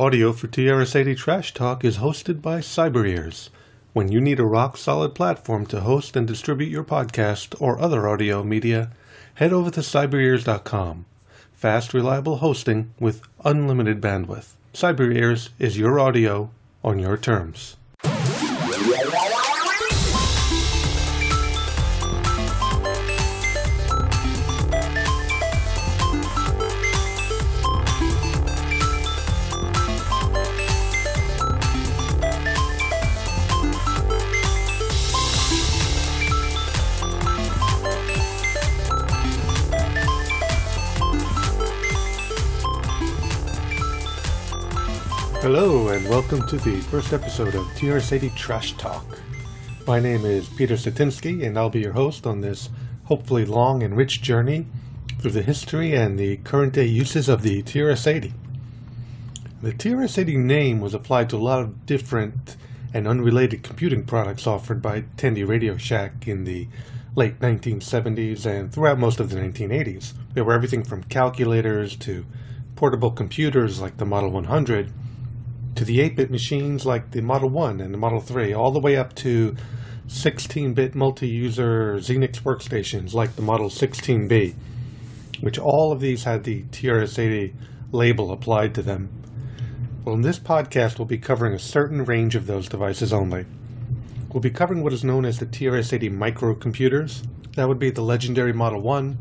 Audio for TRS-80 Trash Talk is hosted by CyberEars. When you need a rock-solid platform to host and distribute your podcast or other audio media, head over to cyberears.com. Fast, reliable hosting with unlimited bandwidth. CyberEars is your audio on your terms. Hello and welcome to the first episode of TRS-80 Trash Talk. My name is Peter Cetinski and I'll be your host on this hopefully long and rich journey through the history and the current day uses of the TRS-80. The TRS-80 name was applied to a lot of different and unrelated computing products offered by Tandy Radio Shack in the late 1970s and throughout most of the 1980s. There were everything from calculators to portable computers like the Model 100 to the 8-bit machines like the Model 1 and the Model 3, all the way up to 16-bit multi-user Xenix workstations like the Model 16B, which all of these had the TRS-80 label applied to them. Well, in this podcast, we'll be covering a certain range of those devices only. We'll be covering what is known as the TRS-80 microcomputers. That would be the legendary Model 1,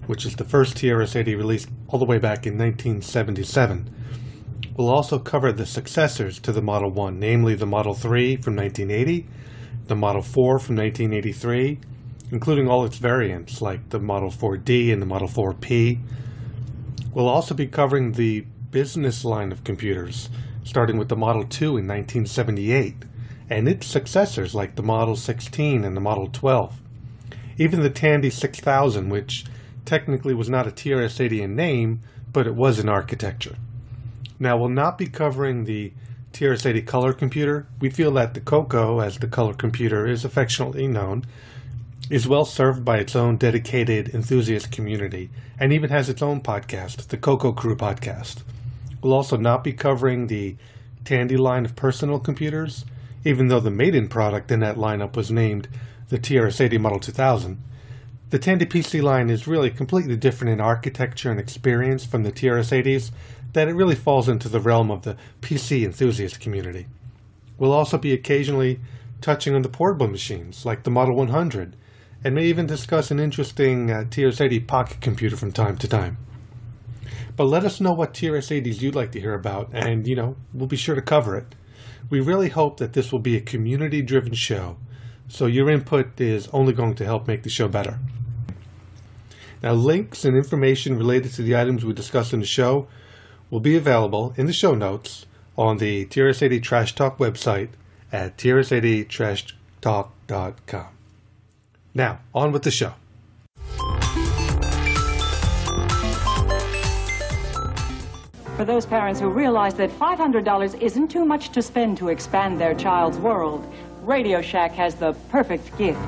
which is the first TRS-80 released all the way back in 1977. We'll also cover the successors to the Model 1, namely the Model 3 from 1980, the Model 4 from 1983, including all its variants like the Model 4D and the Model 4P. We'll also be covering the business line of computers, starting with the Model 2 in 1978, and its successors like the Model 16 and the Model 12. Even the Tandy 6000, which technically was not a TRS-80 in name, but it was in architecture. Now, we'll not be covering the TRS-80 color computer. We feel that the Coco, as the color computer is affectionately known, is well served by its own dedicated enthusiast community, and even has its own podcast, the Coco Crew Podcast. We'll also not be covering the Tandy line of personal computers, even though the maiden product in that lineup was named the TRS-80 Model 2000. The Tandy PC line is really completely different in architecture and experience from the TRS-80s, that it really falls into the realm of the PC enthusiast community. We'll also be occasionally touching on the portable machines, like the Model 100, and may even discuss an interesting TRS-80 pocket computer from time to time. But let us know what TRS-80s you'd like to hear about, and, we'll be sure to cover it. We really hope that this will be a community-driven show, so your input is only going to help make the show better. Now, links and information related to the items we discuss in the show will be available in the show notes on the TRS-80 Trash Talk website at TRS-80TrashTalk.com. Now, on with the show. For those parents who realize that $500 isn't too much to spend to expand their child's world, Radio Shack has the perfect gift.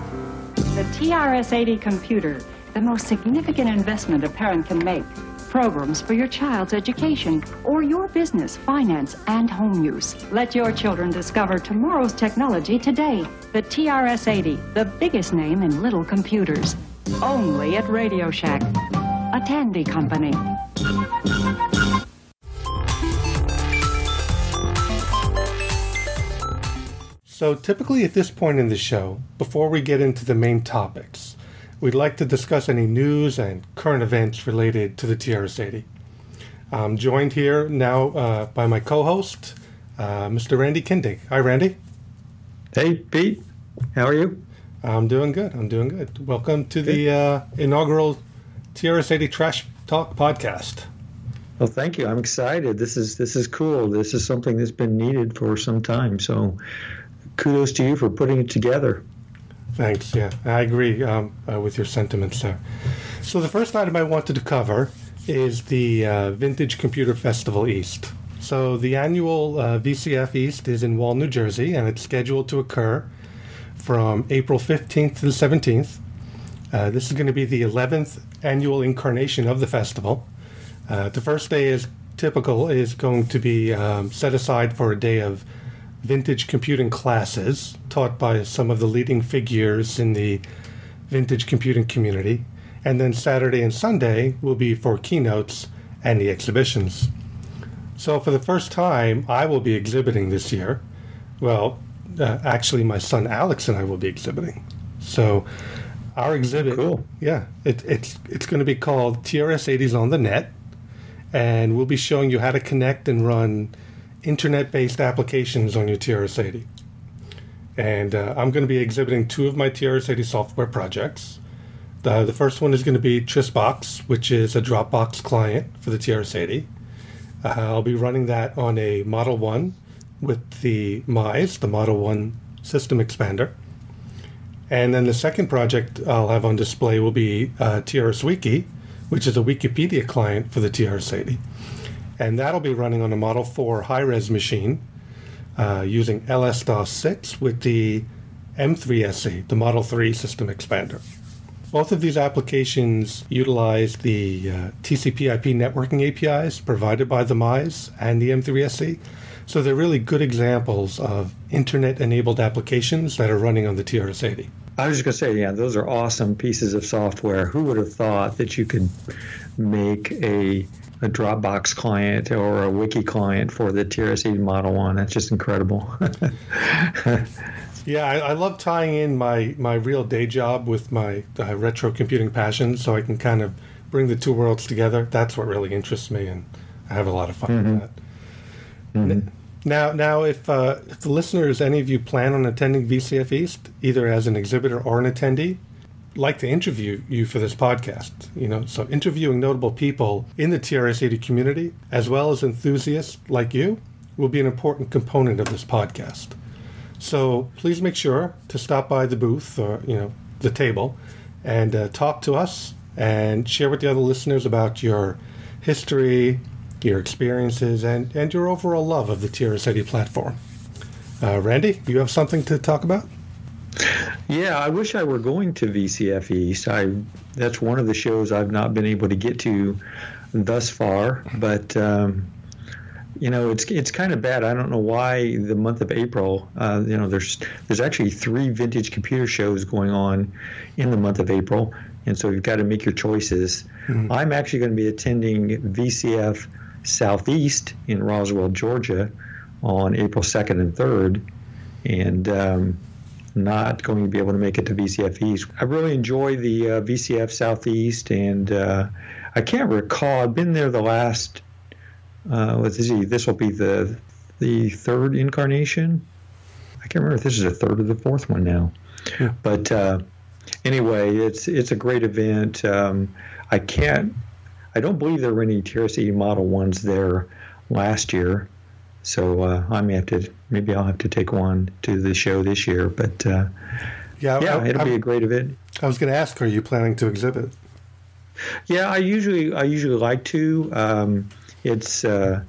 The TRS-80 computer, the most significant investment a parent can make. Programs for your child's education or your business, finance, and home use. Let your children discover tomorrow's technology today. The TRS-80, the biggest name in little computers. Only at Radio Shack, a Tandy company. So typically at this point in the show, before we get into the main topics, we'd like to discuss any news and current events related to the TRS-80. I'm joined here now by my co-host, Mr. Randy Kindig. Hi, Randy. Hey, Pete. How are you? I'm doing good. Welcome to the inaugural TRS-80 Trash Talk podcast. Well, thank you. I'm excited. This is cool. This is something that's been needed for some time. So kudos to you for putting it together. Thanks. Yeah, I agree with your sentiments there. So the first item I wanted to cover is the Vintage Computer Festival East. So the annual VCF East is in Wall, New Jersey, and it's scheduled to occur from April 15th to the 17th. This is going to be the 11th annual incarnation of the festival. The first day is typical, is going to be set aside for a day of vintage computing classes taught by some of the leading figures in the vintage computing community. And then Saturday and Sunday will be for keynotes and the exhibitions. So for the first time, I will be exhibiting this year. Well, actually, my son Alex and I will be exhibiting. So our exhibit, cool. Yeah, it's going to be called TRS-80s on the Net, and we'll be showing you how to connect and run internet-based applications on your TRS-80. And I'm going to be exhibiting 2 of my TRS-80 software projects. The first one is going to be TRS-Box, which is a Dropbox client for the TRS-80. I'll be running that on a Model 1 with the MISE, the Model 1 system expander. And then the second project I'll have on display will be TRSWiki, which is a Wikipedia client for the TRS-80. And that'll be running on a Model 4 high-res machine using LS-DOS 6 with the M3SE, the Model 3 system expander. Both of these applications utilize the TCP/IP networking APIs provided by the MISE and the M3SE. So they're really good examples of internet-enabled applications that are running on the TRS-80. I was just going to say, yeah, those are awesome pieces of software. Who would have thought that you could make a Dropbox client or a Wiki client for the TRS-80 Model 1? That's just incredible. Yeah, I love tying in my real day job with my retro computing passion, so I can kind of bring the two worlds together. That's what really interests me, and I have a lot of fun with that. Mm-hmm. Now, if the listeners, any of you plan on attending VCF East, either as an exhibitor or an attendee, like to interview you for this podcast. So interviewing notable people in the TRS-80 community, as well as enthusiasts like you, will be an important component of this podcast. So please make sure to stop by the booth or, the table and talk to us and share with the other listeners about your history, your experiences, and your overall love of the TRS-80 platform. Randy, do you have something to talk about? Yeah, I wish I were going to VCF East. That's one of the shows I've not been able to get to thus far, but it's kind of bad. I don't know why the month of April. There's actually 3 vintage computer shows going on in the month of April, and so you've got to make your choices. Mm-hmm. I'm actually going to be attending VCF Southeast in Roswell, Georgia, on April 2nd and 3rd, and not going to be able to make it to VCF East. I really enjoy the VCF Southeast, and I can't recall. I've been there the last. This will be the 3rd incarnation. I can't remember if this is the 3rd or the 4th one now. Yeah. But anyway, it's a great event. I don't believe there were any TRS-80 Model 1s there last year, so maybe I'll have to take one to the show this year. But it'll be a great event. I was going to ask, are you planning to exhibit? Yeah, I usually like to. It's a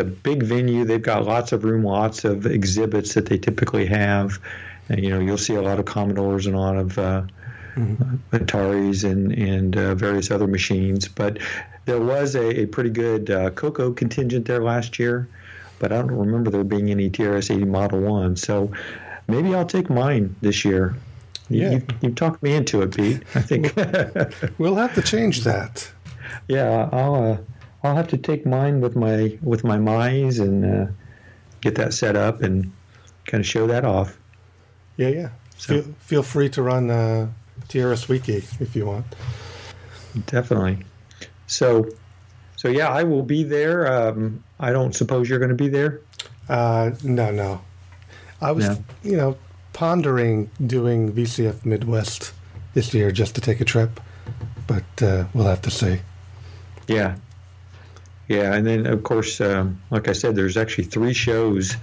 big venue. They've got lots of room, lots of exhibits that they typically have. And, you'll see a lot of Commodores and a lot of Ataris and various other machines. But there was a pretty good Coco contingent there last year, but I don't remember there being any TRS-80 Model 1. So maybe I'll take mine this year. Yeah. You've talked me into it, Pete, I think. We'll have to change that. Yeah, I'll have to take mine with my MISE and get that set up and kind of show that off. Yeah. So, feel free to run TRSWiki if you want. Definitely. So yeah, I will be there. I don't suppose you're going to be there? No. I was, pondering doing VCF Midwest this year just to take a trip, but we'll have to see. Yeah. Yeah, and then, of course, like I said, there's actually 3 shows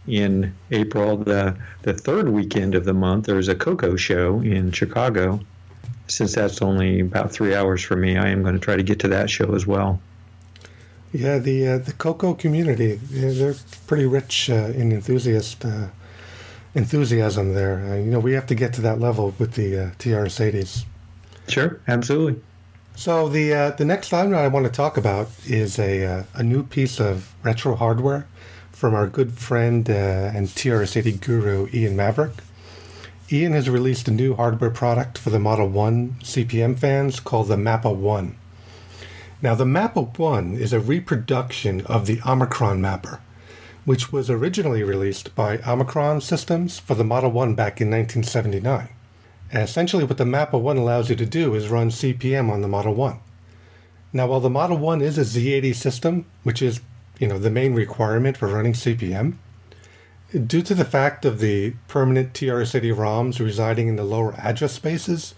in April. The 3rd weekend of the month, there's a Coco show in Chicago. Since that's only about 3 hours for me, I am going to try to get to that show as well. Yeah, the Coco community, they're pretty rich in enthusiasm there. We have to get to that level with the TRS-80s. Sure, absolutely. So the next item I want to talk about is a new piece of retro hardware from our good friend and TRS-80 guru, Ian Mavric. Ian has released a new hardware product for the Model 1 CPM fans called the Mapper 1. Now, the Mapper 1 is a reproduction of the Omikron Mapper, which was originally released by Omikron Systems for the Model 1 back in 1979. And essentially what the Mapper 1 allows you to do is run CPM on the Model 1. Now, while the Model 1 is a Z80 system, which is, the main requirement for running CPM, due to the fact of the permanent TRS-80 ROMs residing in the lower address spaces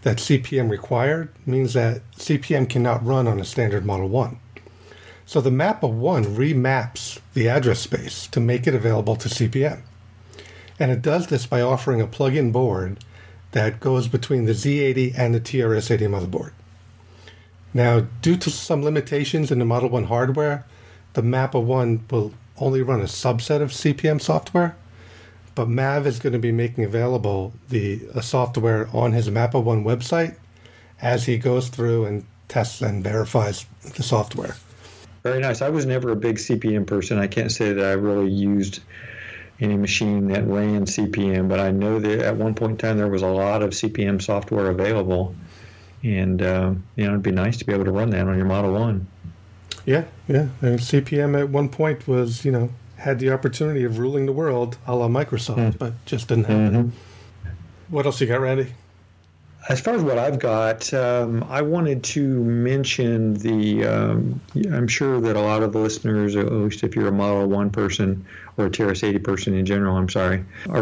that CPM required, means that CPM cannot run on a standard Model 1. So the Mapper 1 remaps the address space to make it available to CPM. And it does this by offering a plug-in board that goes between the Z80 and the TRS-80 motherboard. Now, due to some limitations in the Model 1 hardware, the Mapper 1 will only run a subset of CPM software, but Mav is going to be making available the software on his Mapper 1 website as he goes through and tests and verifies the software. Very nice. I was never a big CPM person. I can't say that I really used any machine that ran CPM, but I know that at one point in time there was a lot of CPM software available, and it'd be nice to be able to run that on your Model 1. Yeah. And CPM at one point was, had the opportunity of ruling the world a la Microsoft, but just didn't happen. What else you got, Randy? As far as what I've got, I wanted to mention I'm sure that a lot of the listeners, at least if you're a Model 1 person or a TRS-80 person in general, are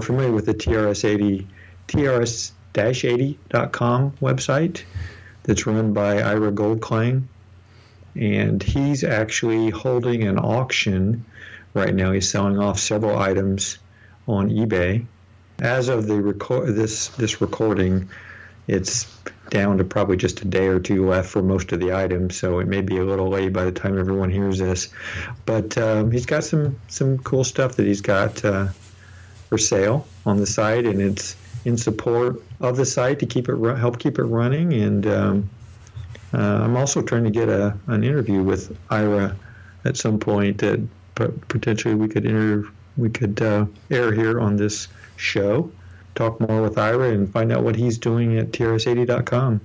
familiar with the TRS-80.com website that's run by Ira Goldklang. And he's actually holding an auction right now. He's selling off several items on eBay. As of this recording, it's down to probably just a day or two left for most of the items, so it may be a little late by the time everyone hears this. But he's got some cool stuff that he's got for sale on the site, and it's in support of the site to help keep it running. And I'm also trying to get an interview with Ira at some point that potentially we could air here on this show. Talk more with Ira and find out what he's doing at TRS-80.com.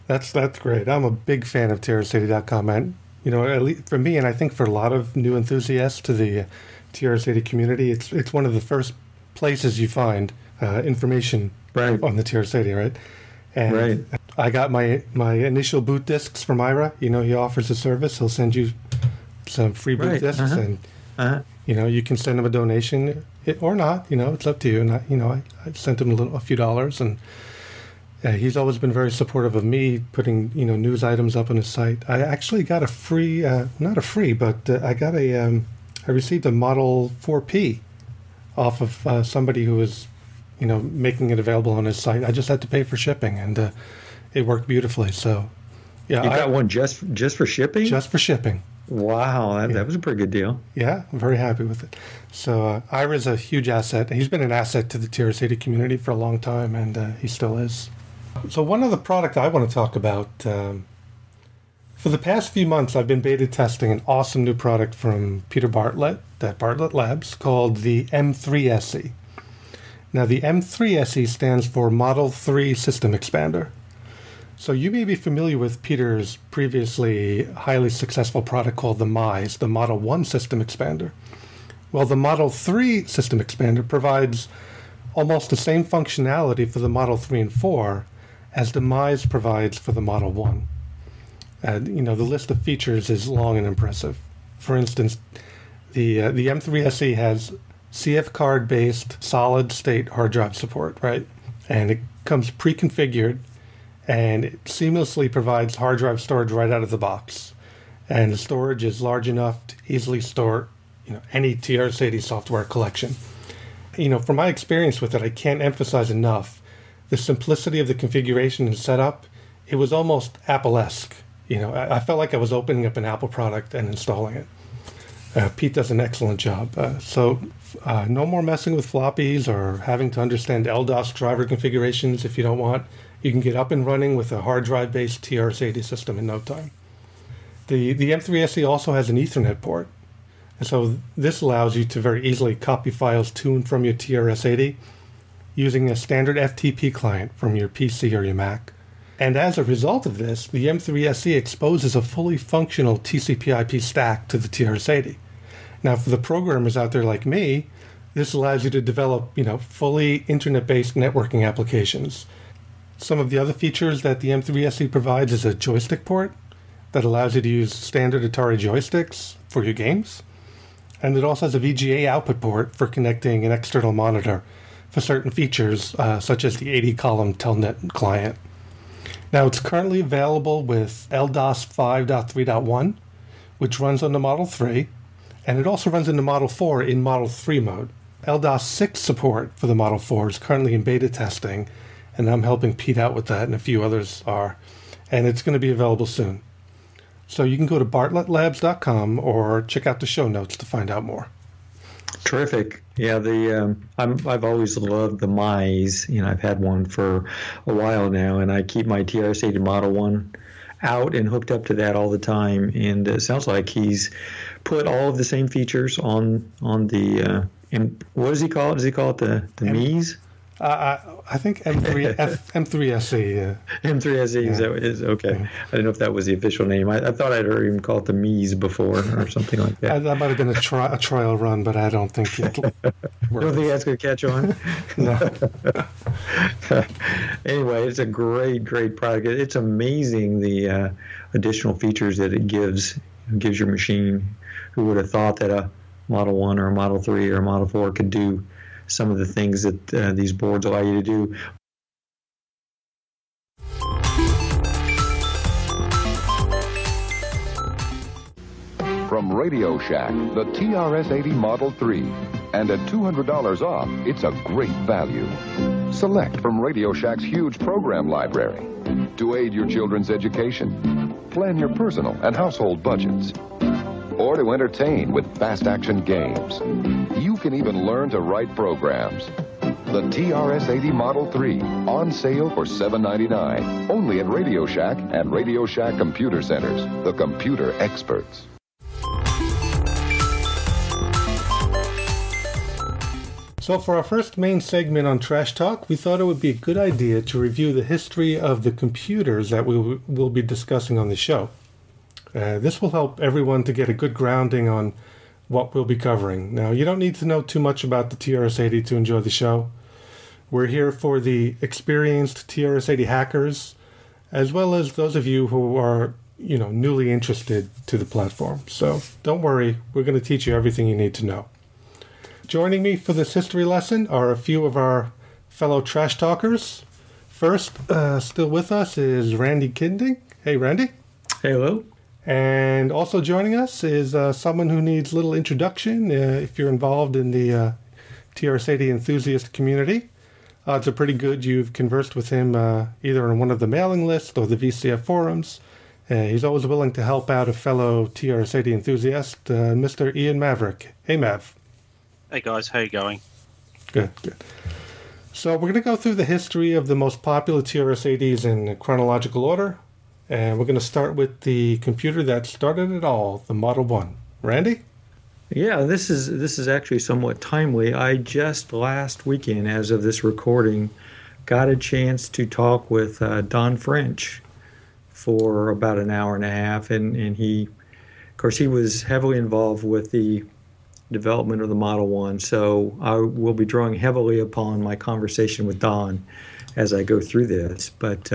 That's great. I'm a big fan of TRS-80.com, and at least for me, and I think for a lot of new enthusiasts to the TRS-80 community, it's one of the first places you find information on the TRS-80, right? And I got my initial boot discs from Ira. He offers a service. He'll send you some free boot discs, and you can send him a donation or not. It's up to you. And I sent him a few dollars, and he's always been very supportive of me putting news items up on his site. I actually got a free, not a free, but I received a Model 4P off of somebody who was making it available on his site. I just had to pay for shipping, and it worked beautifully. So, yeah, you got one just for shipping. Just for shipping. Wow, that was a pretty good deal. Yeah, I'm very happy with it. So Ira's a huge asset. He's been an asset to the TRS-80 community for a long time, and he still is. So one other product I want to talk about. For the past few months, I've been beta testing an awesome new product from Peter Bartlett at Bartlett Labs called the M3SE. Now, the M3SE stands for Model 3 System Expander. So you may be familiar with Peter's previously highly successful product called the MISE, the Model 1 System Expander. Well, the Model 3 System Expander provides almost the same functionality for the Model 3 and 4 as the MISE provides for the Model 1. The list of features is long and impressive. For instance, the M3SE has CF card-based solid-state hard drive support, right? And it comes pre-configured, and it seamlessly provides hard drive storage right out of the box. And the storage is large enough to easily store, any TRS-80 software collection. From my experience with it, I can't emphasize enough the simplicity of the configuration and setup. It was almost Apple-esque. I felt like I was opening up an Apple product and installing it. Pete does an excellent job. So no more messing with floppies or having to understand LDOS driver configurations if you don't want you can get up and running with a hard drive-based TRS-80 system in no time. The M3SE also has an Ethernet port, and so this allows you to very easily copy files to and from your TRS-80 using a standard FTP client from your PC or your Mac. And as a result of this, the M3SE exposes a fully functional TCP/IP stack to the TRS-80. Now, for the programmers out there like me, this allows you to develop, fully internet-based networking applications. Some of the other features that the M3SE provides is a joystick port that allows you to use standard Atari joysticks for your games. And it also has a VGA output port for connecting an external monitor for certain features, such as the 80-column Telnet client. Now, it's currently available with LDOS 5.3.1, which runs on the Model 3, and it also runs in the Model 4 in Model 3 mode. LDOS 6 support for the Model 4 is currently in beta testing, and I'm helping Pete out with that, and a few others are, and it's going to be available soon. So you can go to bartlettlabs.com or check out the show notes to find out more. Terrific. Yeah, I've always loved the MISE. I've had one for a while now, and I keep my TRS-80 Model 1 out and hooked up to that all the time. And it sounds like he's put all of the same features on the what does he call it? Does he call it the MISE? I think M3SE. M3SE, is that what it is? Okay. Yeah. I didn't know if that was the official name. I thought I'd heard him call it the MISE before or something like that. That might have been a trial run, but I don't think it worked. Don't think that's going to catch on? No. Anyway, it's a great product. It's amazing the additional features that it gives your machine. Who would have thought that a Model 1 or a Model 3 or a Model 4 could do some of the things that these boards allow you to do. From Radio Shack, the TRS-80 Model 3. And at $200 off, it's a great value. Select from Radio Shack's huge program library to aid your children's education, plan your personal and household budgets, or to entertain with fast-action games. You can even learn to write programs. The TRS-80 Model 3, on sale for $7.99, only at Radio Shack and Radio Shack Computer Centers, the computer experts. So for our first main segment on Trash Talk, we thought it would be a good idea to review the history of the computers that we will be discussing on the show. This will help everyone to get a good grounding on what we'll be covering. Now, you don't need to know too much about the TRS-80 to enjoy the show. We're here for the experienced TRS-80 hackers, as well as those of you who are, newly interested to the platform. So don't worry, we're going to teach you everything you need to know. Joining me for this history lesson are a few of our fellow trash talkers. First, still with us is Randy Kindig. Hey, Randy. Hello. And also joining us is someone who needs little introduction if you're involved in the TRS-80 enthusiast community. Odds are pretty good you've conversed with him either on one of the mailing lists or the VCF forums. He's always willing to help out a fellow TRS-80 enthusiast, Mr. Ian Mavric. Hey, Mav. Hey, guys. How you going? Good. So we're going to go through the history of the most popular TRS-80s in chronological order. And we're going to start with the computer that started it all, the Model 1. Randy? Yeah, this is actually somewhat timely. I just last weekend, as of this recording, got a chance to talk with Don French for about an hour and a half. And he, of course, he was heavily involved with the development of the Model 1. So I will be drawing heavily upon my conversation with Don as I go through this. But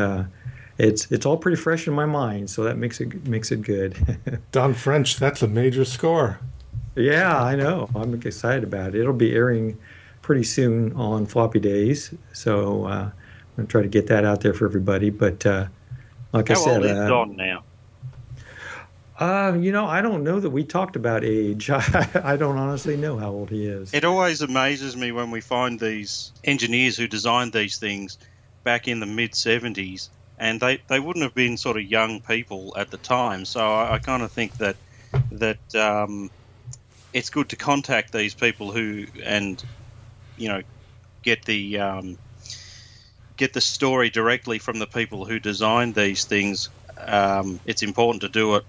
it's all pretty fresh in my mind, so that makes it good. Don French, that's a major score. Yeah, I know. I'm excited about it. It'll be airing pretty soon on Floppy Days, so I'm going to try to get that out there for everybody. But like I said, how old is Don now? I don't know that we talked about age. I don't honestly know how old he is. It always amazes me when we find these engineers who designed these things back in the mid-'70s, and they wouldn't have been sort of young people at the time. So I kind of think that it's good to contact these people who, and get the get the story directly from the people who designed these things, it's important to do it,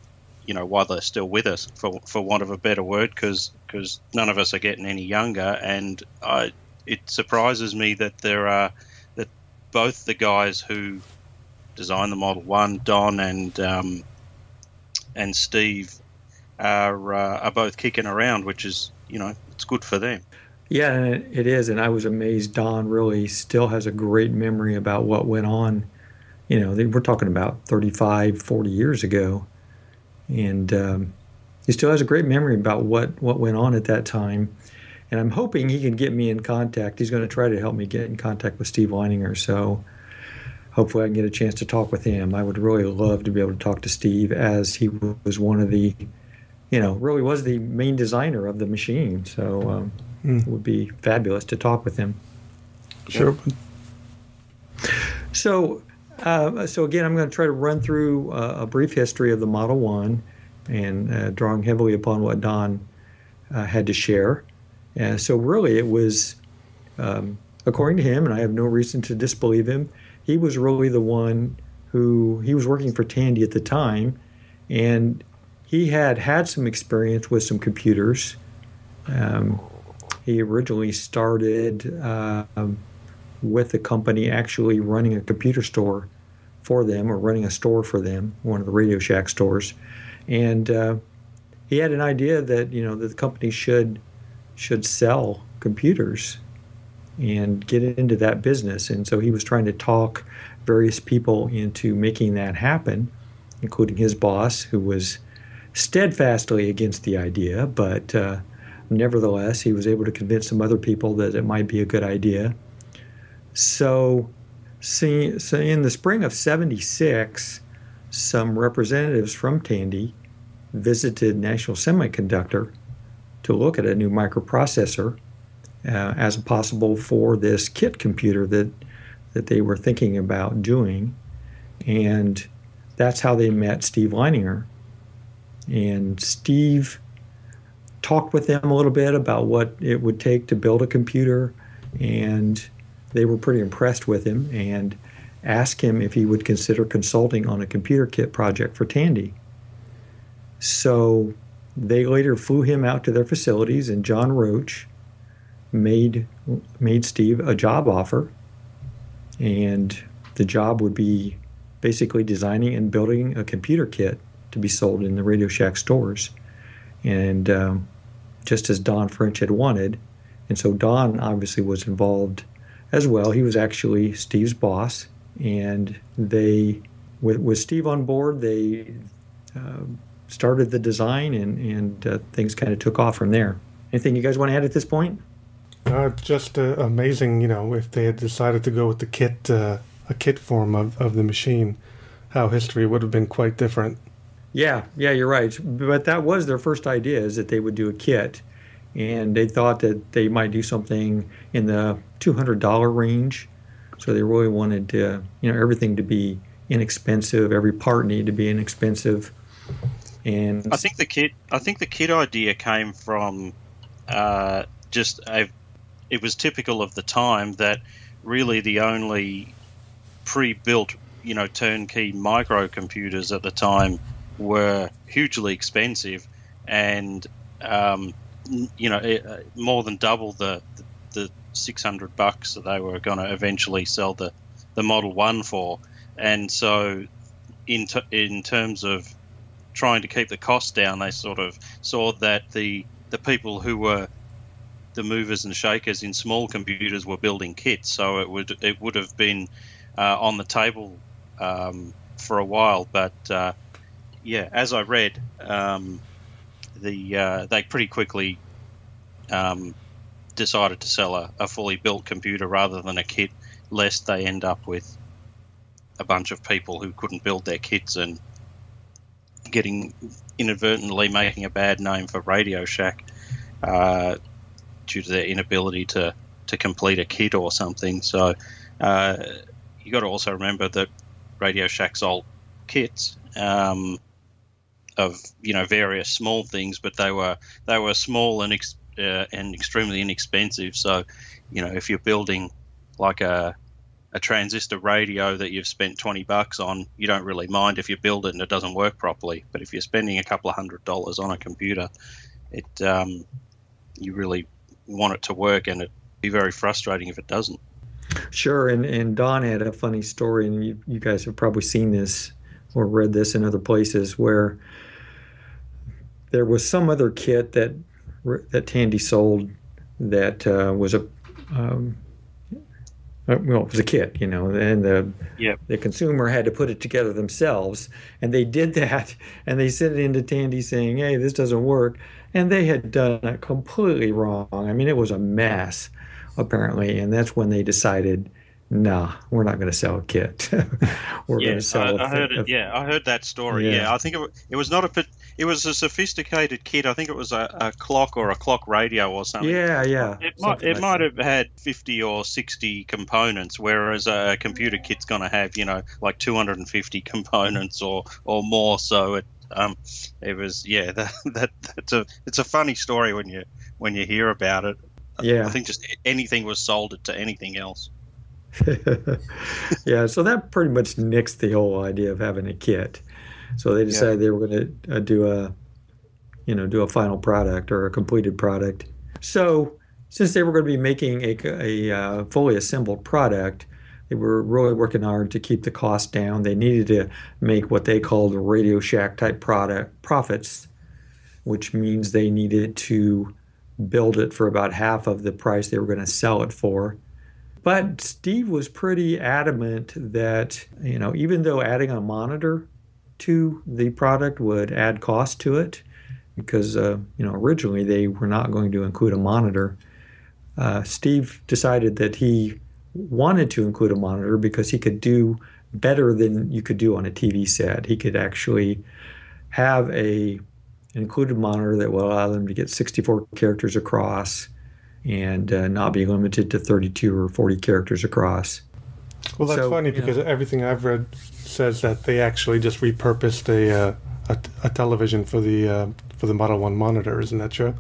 while they're still with us, for want of a better word, because none of us are getting any younger, and it surprises me that that both the guys who designed the Model 1, Don and Steve, are both kicking around, which is, it's good for them. Yeah, it is, and I was amazed. Don really still has a great memory about what went on. We're talking about 35, 40 years ago, and he still has a great memory about what went on at that time. And I'm hoping he can get me in contact. He's going to try to help me get in contact with Steve Leininger, so hopefully I can get a chance to talk with him. I would really love to be able to talk to Steve, as he was one of the, really was the main designer of the machine. So it would be fabulous to talk with him. Sure. So again, I'm going to try to run through a brief history of the Model 1, and drawing heavily upon what Don had to share. So really it was, according to him, and I have no reason to disbelieve him, he was really the one he was working for Tandy at the time, and he had some experience with some computers. He originally started with the company actually running a computer store for them, or running a store for them, one of the Radio Shack stores. And he had an idea that, that the company should sell computers and get into that business. And so he was trying to talk various people into making that happen, including his boss, who was steadfastly against the idea, but nevertheless, he was able to convince some other people that it might be a good idea. So in the spring of '76, some representatives from Tandy visited National Semiconductor to look at a new microprocessor as possible for this kit computer that they were thinking about doing. And that's how they met Steve Leininger. And Steve talked with them a little bit about what it would take to build a computer, and they were pretty impressed with him and asked him if he would consider consulting on a computer kit project for Tandy. So they later flew him out to their facilities, and John Roach made Steve a job offer, and the job would be basically designing and building a computer kit to be sold in the Radio Shack stores, and just as Don French had wanted. And so Don obviously was involved as well. He was actually Steve's boss, and they, with Steve on board, they started the design, and things kind of took off from there. Anything you guys want to add at this point? Just amazing, if they had decided to go with the kit, a kit form of the machine, how history would have been quite different. Yeah, you're right. But that was their first idea, is that they would do a kit. And they thought that they might do something in the $200 range. So they really wanted to, everything to be inexpensive. Every part needed to be inexpensive. And I think the kit idea came from it was typical of the time that really the only pre-built, turnkey microcomputers at the time were hugely expensive, and more than double the $600 that they were going to eventually sell the Model 1 for. And so in terms of trying to keep the costs down, they sort of saw that the people who were the movers and shakers in small computers were building kits, so it would have been on the table for a while. But as I read, they pretty quickly decided to sell a fully built computer rather than a kit, lest they end up with a bunch of people who couldn't build their kits and inadvertently making a bad name for Radio Shack due to their inability to complete a kit or something. So you got to also remember that Radio Shack's old kits of various small things, but they were small and extremely inexpensive. So if you're building like a a transistor radio that you've spent $20 on, you don't really mind if you build it and it doesn't work properly. But if you're spending a couple of $100 on a computer, you really want it to work, and it'd be very frustrating if it doesn't. Sure, and Don had a funny story, and you guys have probably seen this or read this in other places, where there was some other kit that Tandy sold that was it was a kit, and the consumer had to put it together themselves, and they did that, and they sent it into Tandy saying, "Hey, this doesn't work," and they had done it completely wrong. I mean, it was a mess, apparently, and that's when they decided, nah, we're not going to sell a kit. We're going to sell. I heard it. Yeah, I heard that story. Yeah, I think it was not a. It was a sophisticated kit. I think it was a clock or a clock radio or something. Yeah. It might have had 50 or 60 components, whereas a computer kit's going to have, like 250 components or more. So it was it's a funny story when you hear about it. Yeah, I think just anything was sold to anything else. Yeah, so that pretty much nixed the whole idea of having a kit. So they decided they were going to do a final product or a completed product. So since they were going to be making a fully assembled product, they were really working hard to keep the cost down. They needed to make what they called Radio Shack type product profits, which means they needed to build it for about half of the price they were going to sell it for. But Steve was pretty adamant that, even though adding a monitor to the product would add cost to it, because, originally they were not going to include a monitor, Steve decided that he wanted to include a monitor because he could do better than you could do on a TV set. He could actually have an included monitor that will allow them to get 64 characters across and not be limited to 32 or 40 characters across. Well, that's funny because everything I've read says that they actually just repurposed a television for the Model 1 monitor. Isn't that true?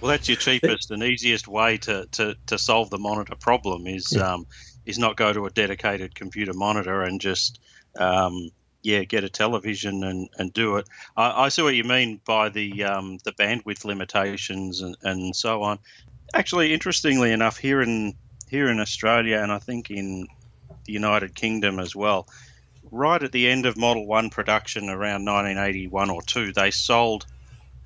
Well, that's your cheapest and easiest way to solve the monitor problem is not go to a dedicated computer monitor and just get a television and do it. I see what you mean by the bandwidth limitations and so on. Actually, interestingly enough, here in Australia and I think in the United Kingdom as well, right at the end of Model 1 production around 1981 or 2, they sold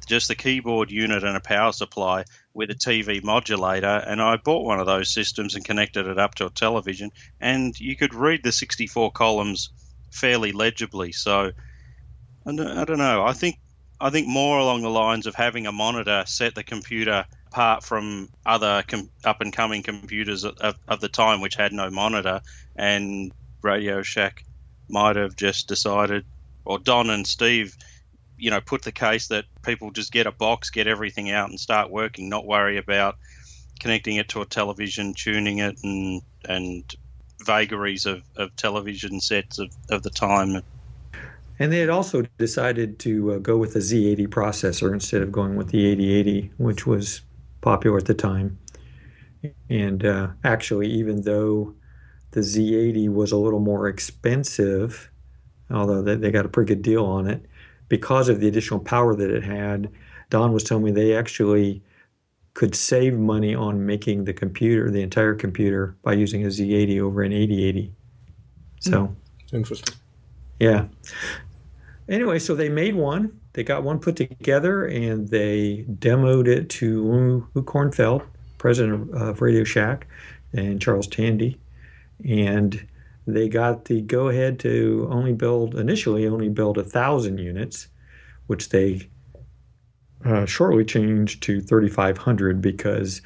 just the keyboard unit and a power supply with a TV modulator, and I bought one of those systems and connected it up to a television, and you could read the 64 columns fairly legibly. So I don't know. I think more along the lines of having a monitor set the computer apart from other up-and-coming computers of the time which had no monitor, and Radio Shack might have just decided, or Don and Steve, put the case that people just get a box, get everything out and start working, not worry about connecting it to a television, tuning it, and vagaries of television sets of the time. And they had also decided to go with the Z80 processor instead of going with the 8080, which was popular at the time. And actually, even though the Z80 was a little more expensive, although they got a pretty good deal on it, because of the additional power that it had, Don was telling me they actually could save money on making the entire computer, by using a Z80 over an 8080. So interesting. Yeah. Anyway, so they made one. They got one put together, and they demoed it to Lou Kornfeld, president of Radio Shack, and Charles Tandy. And they got the go-ahead to initially only build 1,000 units, which they shortly changed to 3,500 because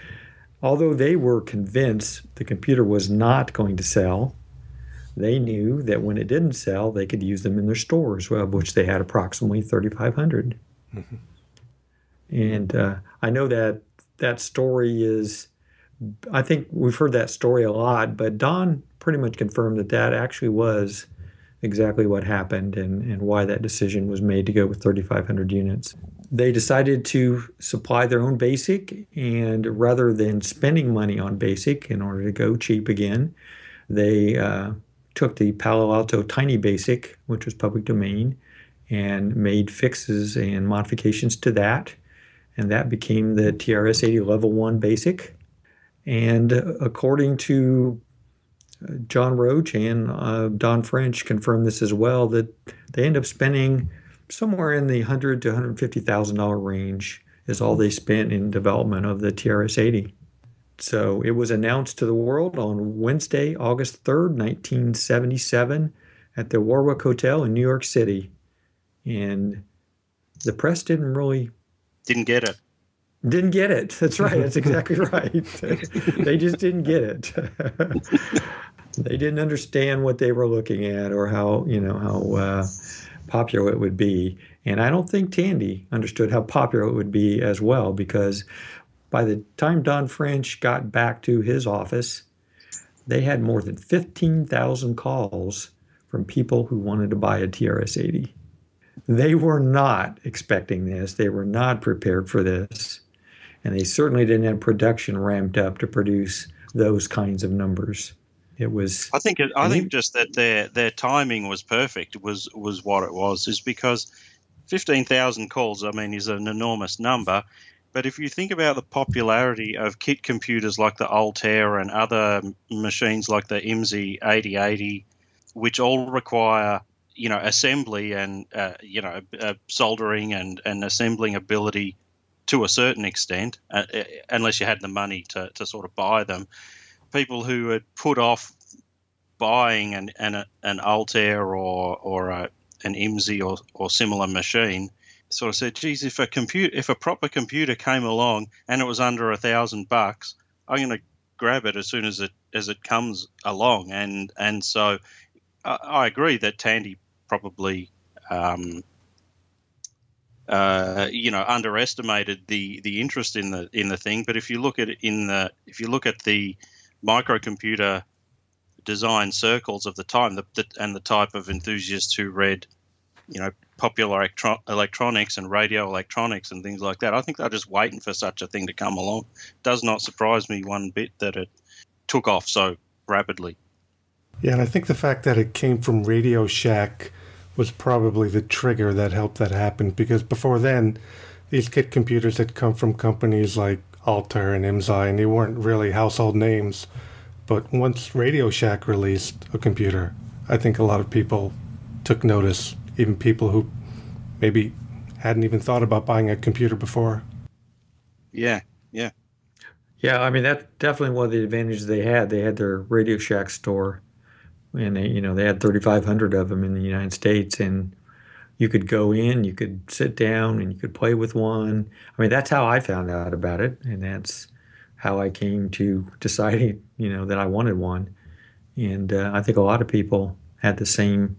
although they were convinced the computer was not going to sell, they knew that when it didn't sell, they could use them in their stores, of which they had approximately 3,500. Mm-hmm. And I know that story is, I think we've heard that story a lot, but Don pretty much confirmed that actually was exactly what happened and why that decision was made to go with 3,500 units. They decided to supply their own BASIC, and rather than spending money on BASIC in order to go cheap again, They took the Palo Alto Tiny Basic, which was public domain, and made fixes and modifications to that. And that became the TRS-80 Level 1 Basic. And according to John Roach and Don French confirmed this as well, that they end up spending somewhere in the $100,000 to $150,000 range is all they spent in development of the TRS-80. So it was announced to the world on Wednesday, August 3rd, 1977 at the Warwick Hotel in New York City. And the press didn't get it. Didn't get it. That's right. That's exactly right. They just didn't get it. They didn't understand what they were looking at or how popular it would be. And I don't think Tandy understood how popular it would be as well, because by the time Don French got back to his office, they had more than 15,000 calls from people who wanted to buy a TRS-80. They were not expecting this. They were not prepared for this. And they certainly didn't have production ramped up to produce those kinds of numbers. It was. I think just that their timing was perfect. Was what it was. Is because 15,000 calls, I mean, is an enormous number. But if you think about the popularity of kit computers like the Altair and other machines like the IMSI 8080, which all require assembly and soldering and assembling ability to a certain extent, unless you had the money to sort of buy them. People who had put off buying an Altair or an IMSI or similar machine sort of said, geez, if a proper computer came along and it was under $1,000, I'm going to grab it as soon as it comes along. And so I agree that Tandy probably underestimated the interest in the thing. But if you look at the microcomputer design circles of the time, and the type of enthusiasts who read, popular electronics and radio electronics and things like that, I think they're just waiting for such a thing to come along. It does not surprise me one bit that it took off so rapidly. Yeah, and I think the fact that it came from Radio Shack was probably the trigger that helped that happen, because before then, these kit computers had come from companies like Altair and IMSI, and they weren't really household names. But once Radio Shack released a computer, I think a lot of people took notice, even people who maybe hadn't even thought about buying a computer before. Yeah. Yeah, I mean, that's definitely one of the advantages they had. They had their Radio Shack store, and they had 3,500 of them in the United States, and you could go in, you could sit down, and you could play with one. I mean, that's how I found out about it, and that's how I came to deciding, that I wanted one. And I think a lot of people had the same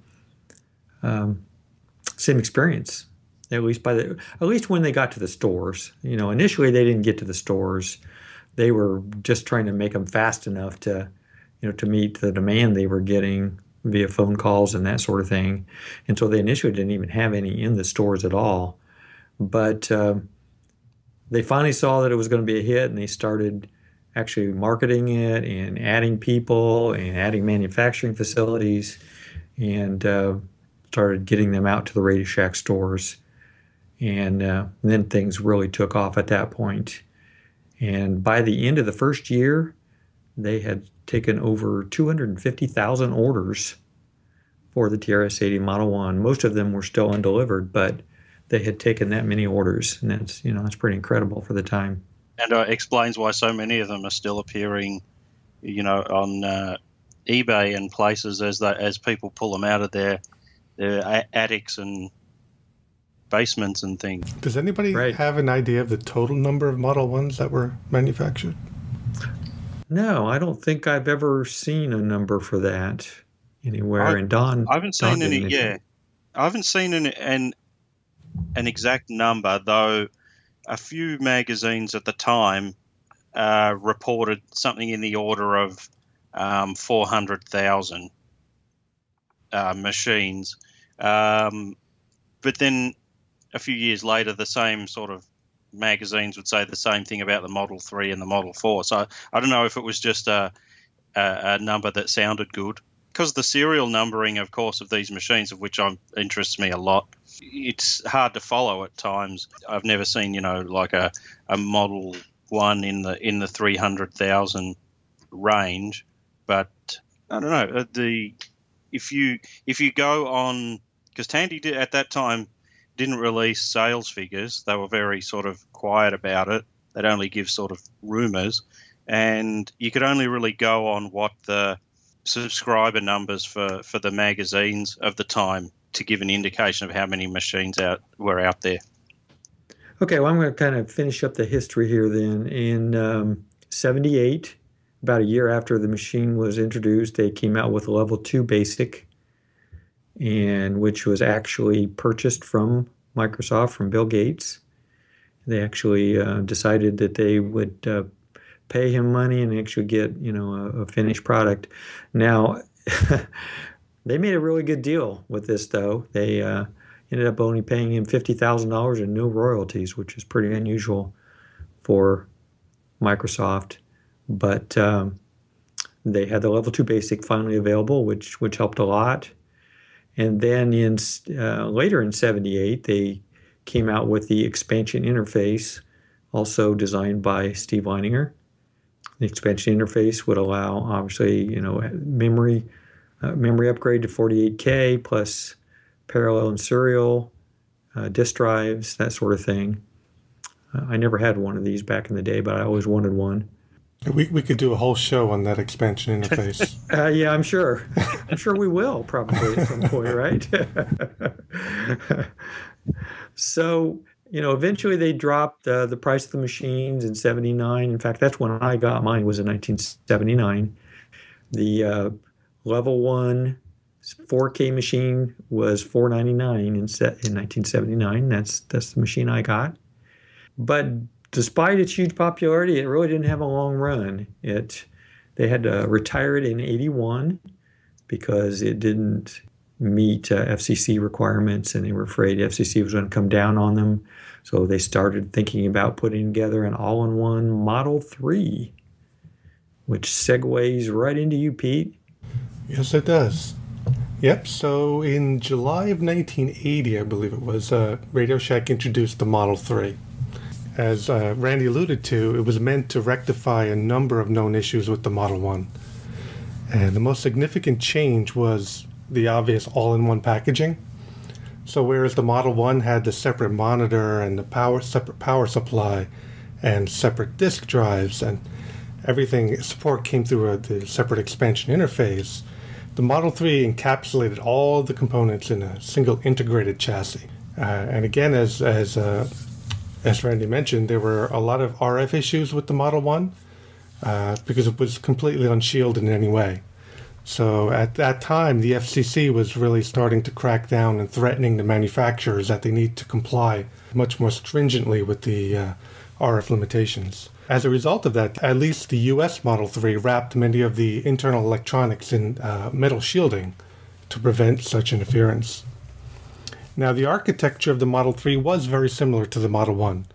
experience, at least when they got to the stores. Initially they didn't get to the stores. They were just trying to make them fast enough to meet the demand they were getting via phone calls and that sort of thing. And so they initially didn't even have any in the stores at all. But they finally saw that it was going to be a hit, and they started actually marketing it and adding people and adding manufacturing facilities, and started getting them out to the Radio Shack stores. And then things really took off at that point. And by the end of the first year, they had taken over 250,000 orders for the TRS-80 Model 1. Most of them were still undelivered, but they had taken that many orders, and that's pretty incredible for the time. And explains why so many of them are still appearing, on eBay and places as people pull them out of their attics and basements and things. Does anybody have an idea of the total number of Model 1s that were manufactured? No, I don't think I've ever seen a number for that anywhere. And Don, I haven't seen any. Yeah, I haven't seen an exact number, though. A few magazines at the time reported something in the order of 400,000 machines. But then a few years later, the same sort of magazines would say the same thing about the Model 3 and the Model 4. So I don't know if it was just a a number that sounded good. Because the serial numbering, of course, of these machines, of which interests me a lot, it's hard to follow at times. I've never seen, like a Model 1 in the 300,000 range, but I don't know. If you go on, because Tandy at that time didn't release sales figures. They were very sort of quiet about it. They'd only give sort of rumours, and you could only really go on what the subscriber numbers for the magazines of the time to give an indication of how many machines were out there. Okay, well, I'm going to kind of finish up the history here then. In 78, about a year after the machine was introduced, they came out with a Level 2 Basic, and which was actually purchased from Microsoft, from Bill Gates. They actually decided that they would pay him money and actually get, a finished product. Now, they made a really good deal with this, though. They ended up only paying him $50,000 in no royalties, which is pretty unusual for Microsoft. But they had the Level 2 Basic finally available, which helped a lot. And then later in 78, they came out with the expansion interface, also designed by Steve Leininger. The expansion interface would allow, obviously, memory upgrade to 48K plus parallel and serial disk drives, that sort of thing. I never had one of these back in the day, but I always wanted one. We could do a whole show on that expansion interface. Yeah, I'm sure. I'm sure we will probably at some point, right? So, eventually they dropped the price of the machines in 79. In fact, that's when I got mine, was in 1979. The Level 1 4K machine was $499 in 1979. That's the machine I got. But despite its huge popularity, it really didn't have a long run. They had to retire it in 81 because it didn't meet FCC requirements, and they were afraid FCC was going to come down on them. So they started thinking about putting together an all-in-one Model 3, which segues right into you, Pete. Yes, it does. Yep, so in July of 1980, I believe it was, Radio Shack introduced the Model 3. As Randy alluded to, it was meant to rectify a number of known issues with the Model 1. And the most significant change was the obvious all-in-one packaging. So whereas the Model 1 had the separate monitor and the separate power supply and separate disk drives and everything, support came through the separate expansion interface, the Model 3 encapsulated all the components in a single integrated chassis. And again, as Randy mentioned, there were a lot of RF issues with the Model 1 because it was completely unshielded in any way. So at that time, the FCC was really starting to crack down and threatening the manufacturers that they need to comply much more stringently with the RF limitations. As a result of that, at least the US Model 3 wrapped many of the internal electronics in metal shielding to prevent such interference. Now, the architecture of the Model 3 was very similar to the Model 1,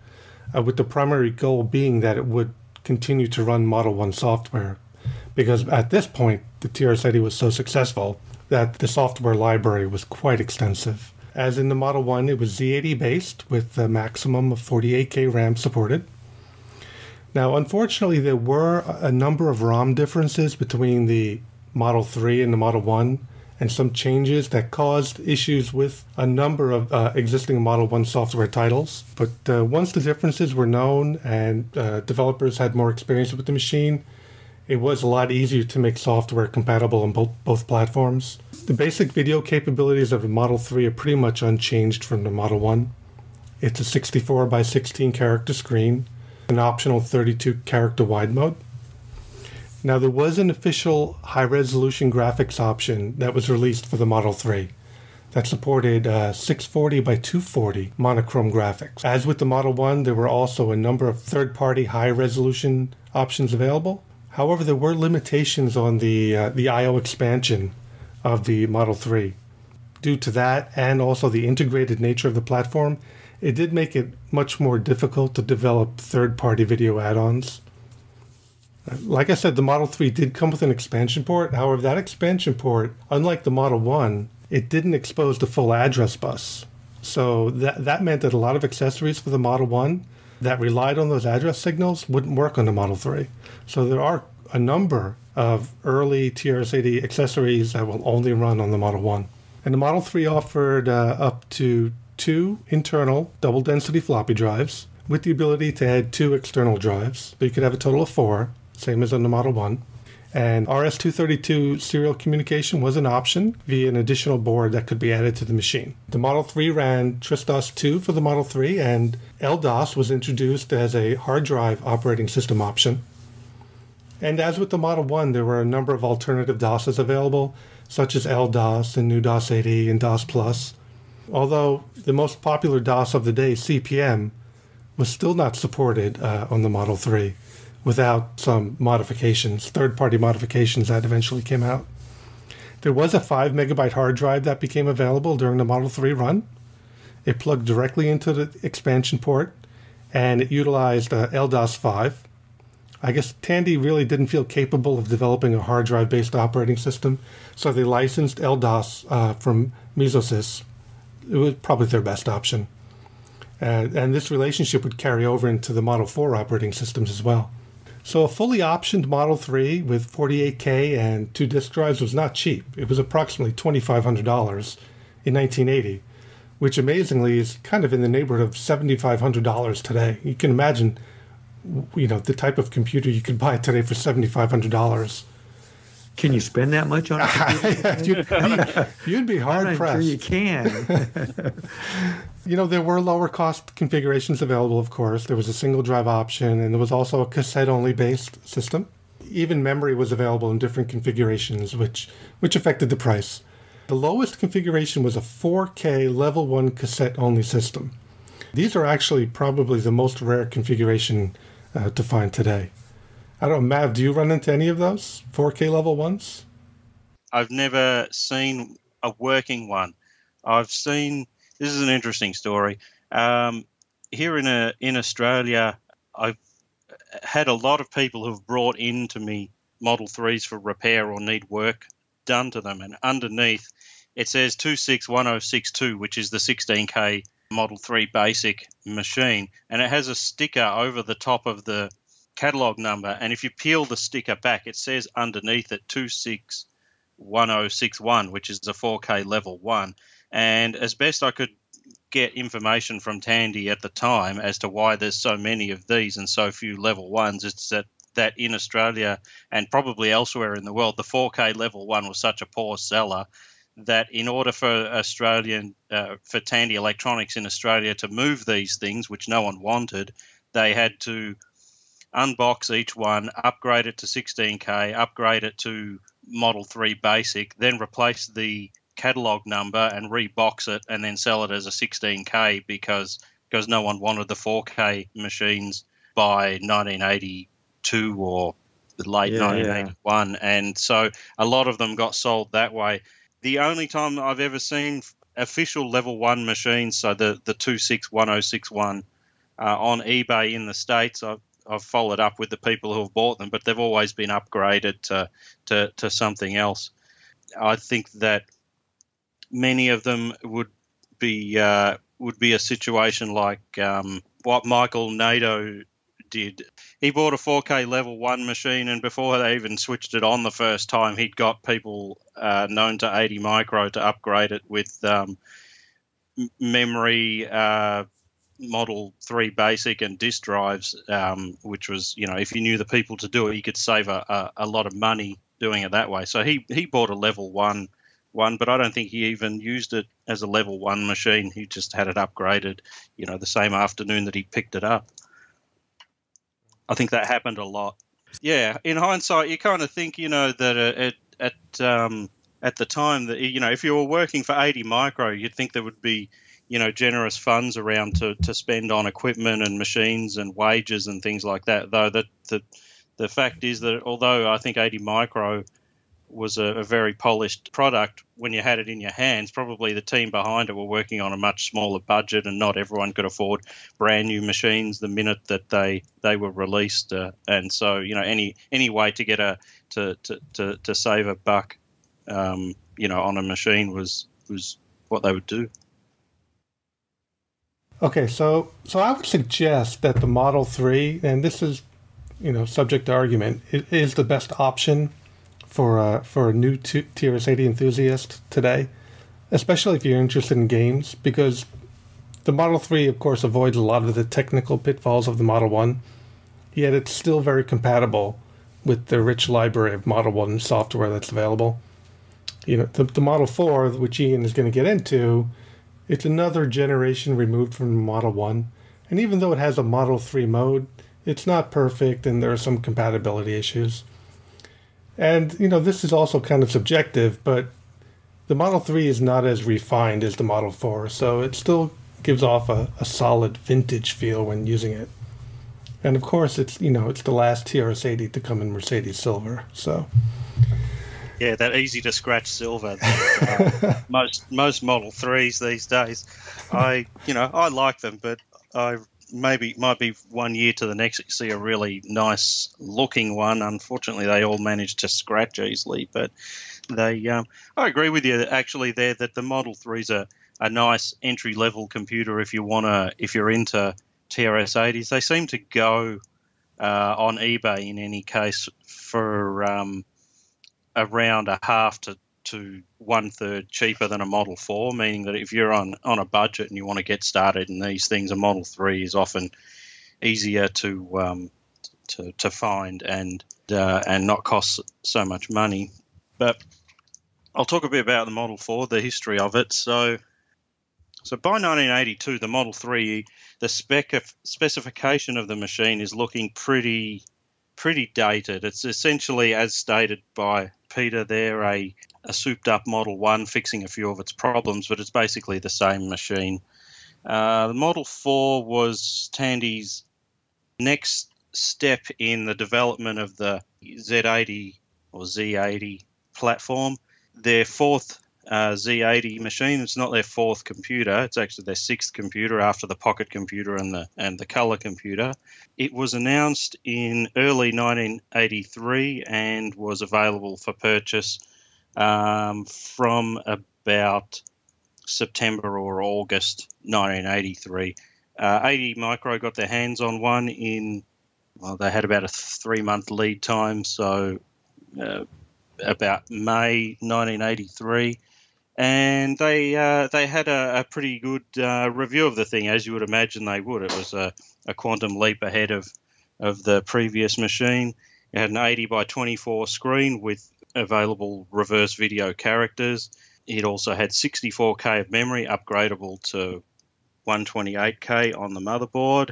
with the primary goal being that it would continue to run Model 1 software, because at this point, the TRS-80 was so successful that the software library was quite extensive. As in the Model 1, it was Z80 based with a maximum of 48K RAM supported. Now, unfortunately, there were a number of ROM differences between the Model 3 and the Model 1, and some changes that caused issues with a number of existing Model 1 software titles. But once the differences were known and developers had more experience with the machine, it was a lot easier to make software compatible on both platforms. The basic video capabilities of the Model 3 are pretty much unchanged from the Model 1. It's a 64 by 16 character screen, an optional 32 character wide mode. Now, there was an official high-resolution graphics option that was released for the Model 3 that supported 640 by 240 monochrome graphics. As with the Model 1, there were also a number of third-party high-resolution options available. However, there were limitations on the I/O expansion of the Model 3. Due to that, and also the integrated nature of the platform, it did make it much more difficult to develop third-party video add-ons. Like I said, the Model 3 did come with an expansion port. However, that expansion port, unlike the Model 1, it didn't expose the full address bus. So that meant that a lot of accessories for the Model 1 that relied on those address signals wouldn't work on the Model 3. So there are a number of early TRS-80 accessories that will only run on the Model 1. And the Model 3 offered up to 2 internal double-density floppy drives with the ability to add 2 external drives. So you could have a total of 4, same as on the Model 1. And RS-232 serial communication was an option via an additional board that could be added to the machine. The Model 3 ran TRS-2 for the Model 3, and LDOS was introduced as a hard drive operating system option. And as with the Model 1, there were a number of alternative DOSes available, such as LDOS and new DOS 80 and DOS Plus. Although the most popular DOS of the day, CP/M, was still not supported on the Model 3 without some modifications, third-party modifications that eventually came out. There was a 5 megabyte hard drive that became available during the Model 3 run. It plugged directly into the expansion port, and it utilized LDOS 5. I guess Tandy really didn't feel capable of developing a hard drive-based operating system, so they licensed LDOS from Mesosys. It was probably their best option. And this relationship would carry over into the Model 4 operating systems as well. So a fully optioned Model 3 with 48K and 2 disk drives was not cheap. It was approximately $2,500 in 1980, which amazingly is kind of in the neighborhood of $7,500 today. You can imagine, the type of computer you could buy today for $7,500. Can you spend that much on a computer? You'd be hard pressed. I'm sure you can. There were lower cost configurations available, of course. There was a single drive option, and there was also a cassette-only based system. Even memory was available in different configurations, which affected the price. The lowest configuration was a 4K Level 1 cassette-only system. These are actually probably the most rare configuration to find today. I don't know, Mav, do you run into any of those 4K Level 1s? I've never seen a working one. This is an interesting story. Here in Australia, I've had a lot of people who've brought into me Model 3s for repair or need work done to them. And underneath, it says 261062, which is the 16K Model 3 basic machine. And it has a sticker over the top of the catalog number. And if you peel the sticker back, it says underneath it 261061, which is the 4K Level 1. And as best I could get information from Tandy at the time as to why there's so many of these and so few Level 1s, it's that in Australia and probably elsewhere in the world, the 4K Level 1 was such a poor seller that in order for for Tandy Electronics in Australia to move these things, which no one wanted, they had to unbox each one, upgrade it to 16K, upgrade it to Model 3 Basic, then replace the catalog number and rebox it and then sell it as a 16K because no one wanted the 4K machines by 1982 or late 1981. Yeah. And so a lot of them got sold that way. The only time I've ever seen official Level 1 machines, so the 261061 on eBay in the States, I've followed up with the people who have bought them, but they've always been upgraded to something else. I think that many of them would be a situation like what Michael Nadeau did. He bought a 4K Level 1 machine, and before they even switched it on the first time, he'd got people known to 80 Micro to upgrade it with memory, Model 3 Basic and disk drives, which was, if you knew the people to do it, you could save a lot of money doing it that way. So he bought a Level 1, but I don't think he even used it as a Level 1 machine. He just had it upgraded, the same afternoon that he picked it up. I think that happened a lot. Yeah, in hindsight, you kind of think, that at the time that, if you were working for 80 Micro, you'd think there would be, generous funds around to spend on equipment and machines and wages and things like that. Though the fact is that although I think 80 Micro was a very polished product. When you had it in your hands, probably the team behind it were working on a much smaller budget, and not everyone could afford brand new machines the minute that they were released. And so, any way to get to save a buck, on a machine was what they would do. Okay, so I would suggest that the Model 3, and this is, subject to argument, it is the best option for a new TRS-80 enthusiast today, especially if you're interested in games, because the Model 3, of course, avoids a lot of the technical pitfalls of the Model 1, yet it's still very compatible with the rich library of Model 1 software that's available. The Model 4, which Ian is going to get into, it's another generation removed from the Model 1, and even though it has a Model 3 mode, it's not perfect, and there are some compatibility issues. And, this is also kind of subjective, but the Model 3 is not as refined as the Model 4, so it still gives off a solid vintage feel when using it. And of course, it's the last TRS-80 to come in Mercedes Silver, so... Yeah, that easy to scratch silver. Most Model 3s these days, I like them, but I might be 1 year to the next you see a really nice looking one. Unfortunately, they all manage to scratch easily, but I agree with you actually there that the Model 3's a nice entry level computer if you're into TRS-80s. They seem to go on eBay in any case for around a half to 1/3 cheaper than a Model 4, meaning that if you're on a budget and you want to get started in these things, a Model 3 is often easier to find and not cost so much money. But I'll talk a bit about the Model 4, the history of it. So by 1982, the Model 3, the specification of the machine is looking pretty dated. It's essentially, as stated by Peter there, a souped-up Model 1 fixing a few of its problems, but it's basically the same machine. The Model 4 was Tandy's next step in the development of the Z80 or Z80 platform. Their fourth Z80 machine. It's not their fourth computer. It's actually their sixth computer after the pocket computer and the color computer. It was announced in early 1983 and was available for purchase from about September or August 1983. 80 Micro got their hands on one they had about a 3-month lead time, so about May 1983. And they had a pretty good review of the thing, as you would imagine they would. It was a quantum leap ahead of the previous machine. It had an 80 by 24 screen with available reverse video characters. It also had 64K of memory, upgradable to 128K on the motherboard.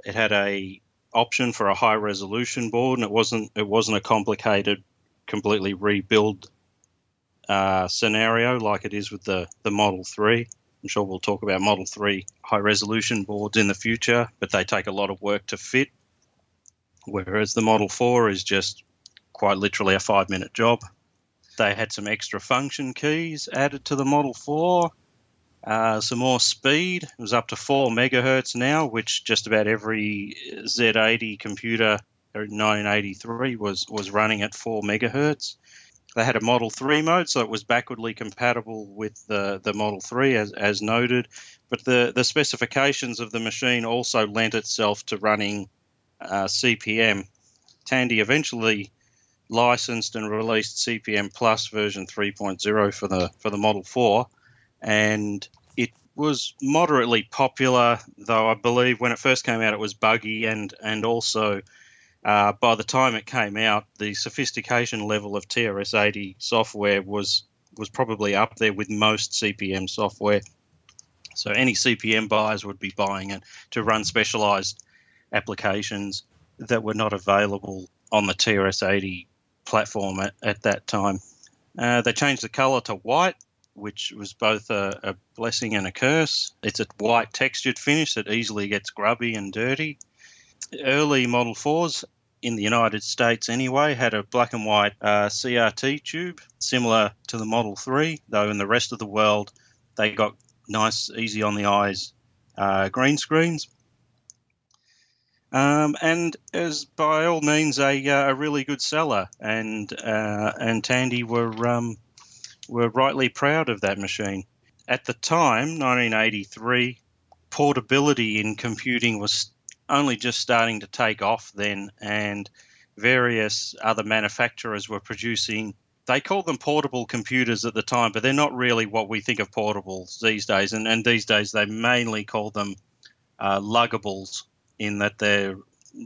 It had a option for a high resolution board, and it wasn't a complicated, completely rebuild scenario like it is with the Model 3. I'm sure we'll talk about Model 3 high-resolution boards in the future, but they take a lot of work to fit, whereas the Model 4 is just quite literally a 5-minute job. They had some extra function keys added to the Model 4, some more speed. It was up to 4 megahertz now, which just about every Z80 computer in 1983 was running at 4 megahertz. They had a Model 3 mode, so it was backwardly compatible with the Model 3, as noted. But the specifications of the machine also lent itself to running CP/M. Tandy eventually licensed and released CP/M Plus version 3.0 for the Model 4, and it was moderately popular, though I believe when it first came out it was buggy, and also by the time it came out, the sophistication level of TRS-80 software was probably up there with most CP/M software. So any CP/M buyers would be buying it to run specialized applications that were not available on the TRS-80 platform at that time. They changed the color to white, which was both a blessing and a curse. It's a white textured finish that easily gets grubby and dirty. Early Model 4s in the United States anyway, had a black and white CRT tube, similar to the Model 3, though in the rest of the world they got nice, easy on the eyes green screens. And as by all means a really good seller, and Tandy were rightly proud of that machine. At the time, 1983, portability in computing was only just starting to take off then, and various other manufacturers were producing, they called them portable computers at the time, but they're not really what we think of portables these days. And these days they mainly call them luggables, in that they're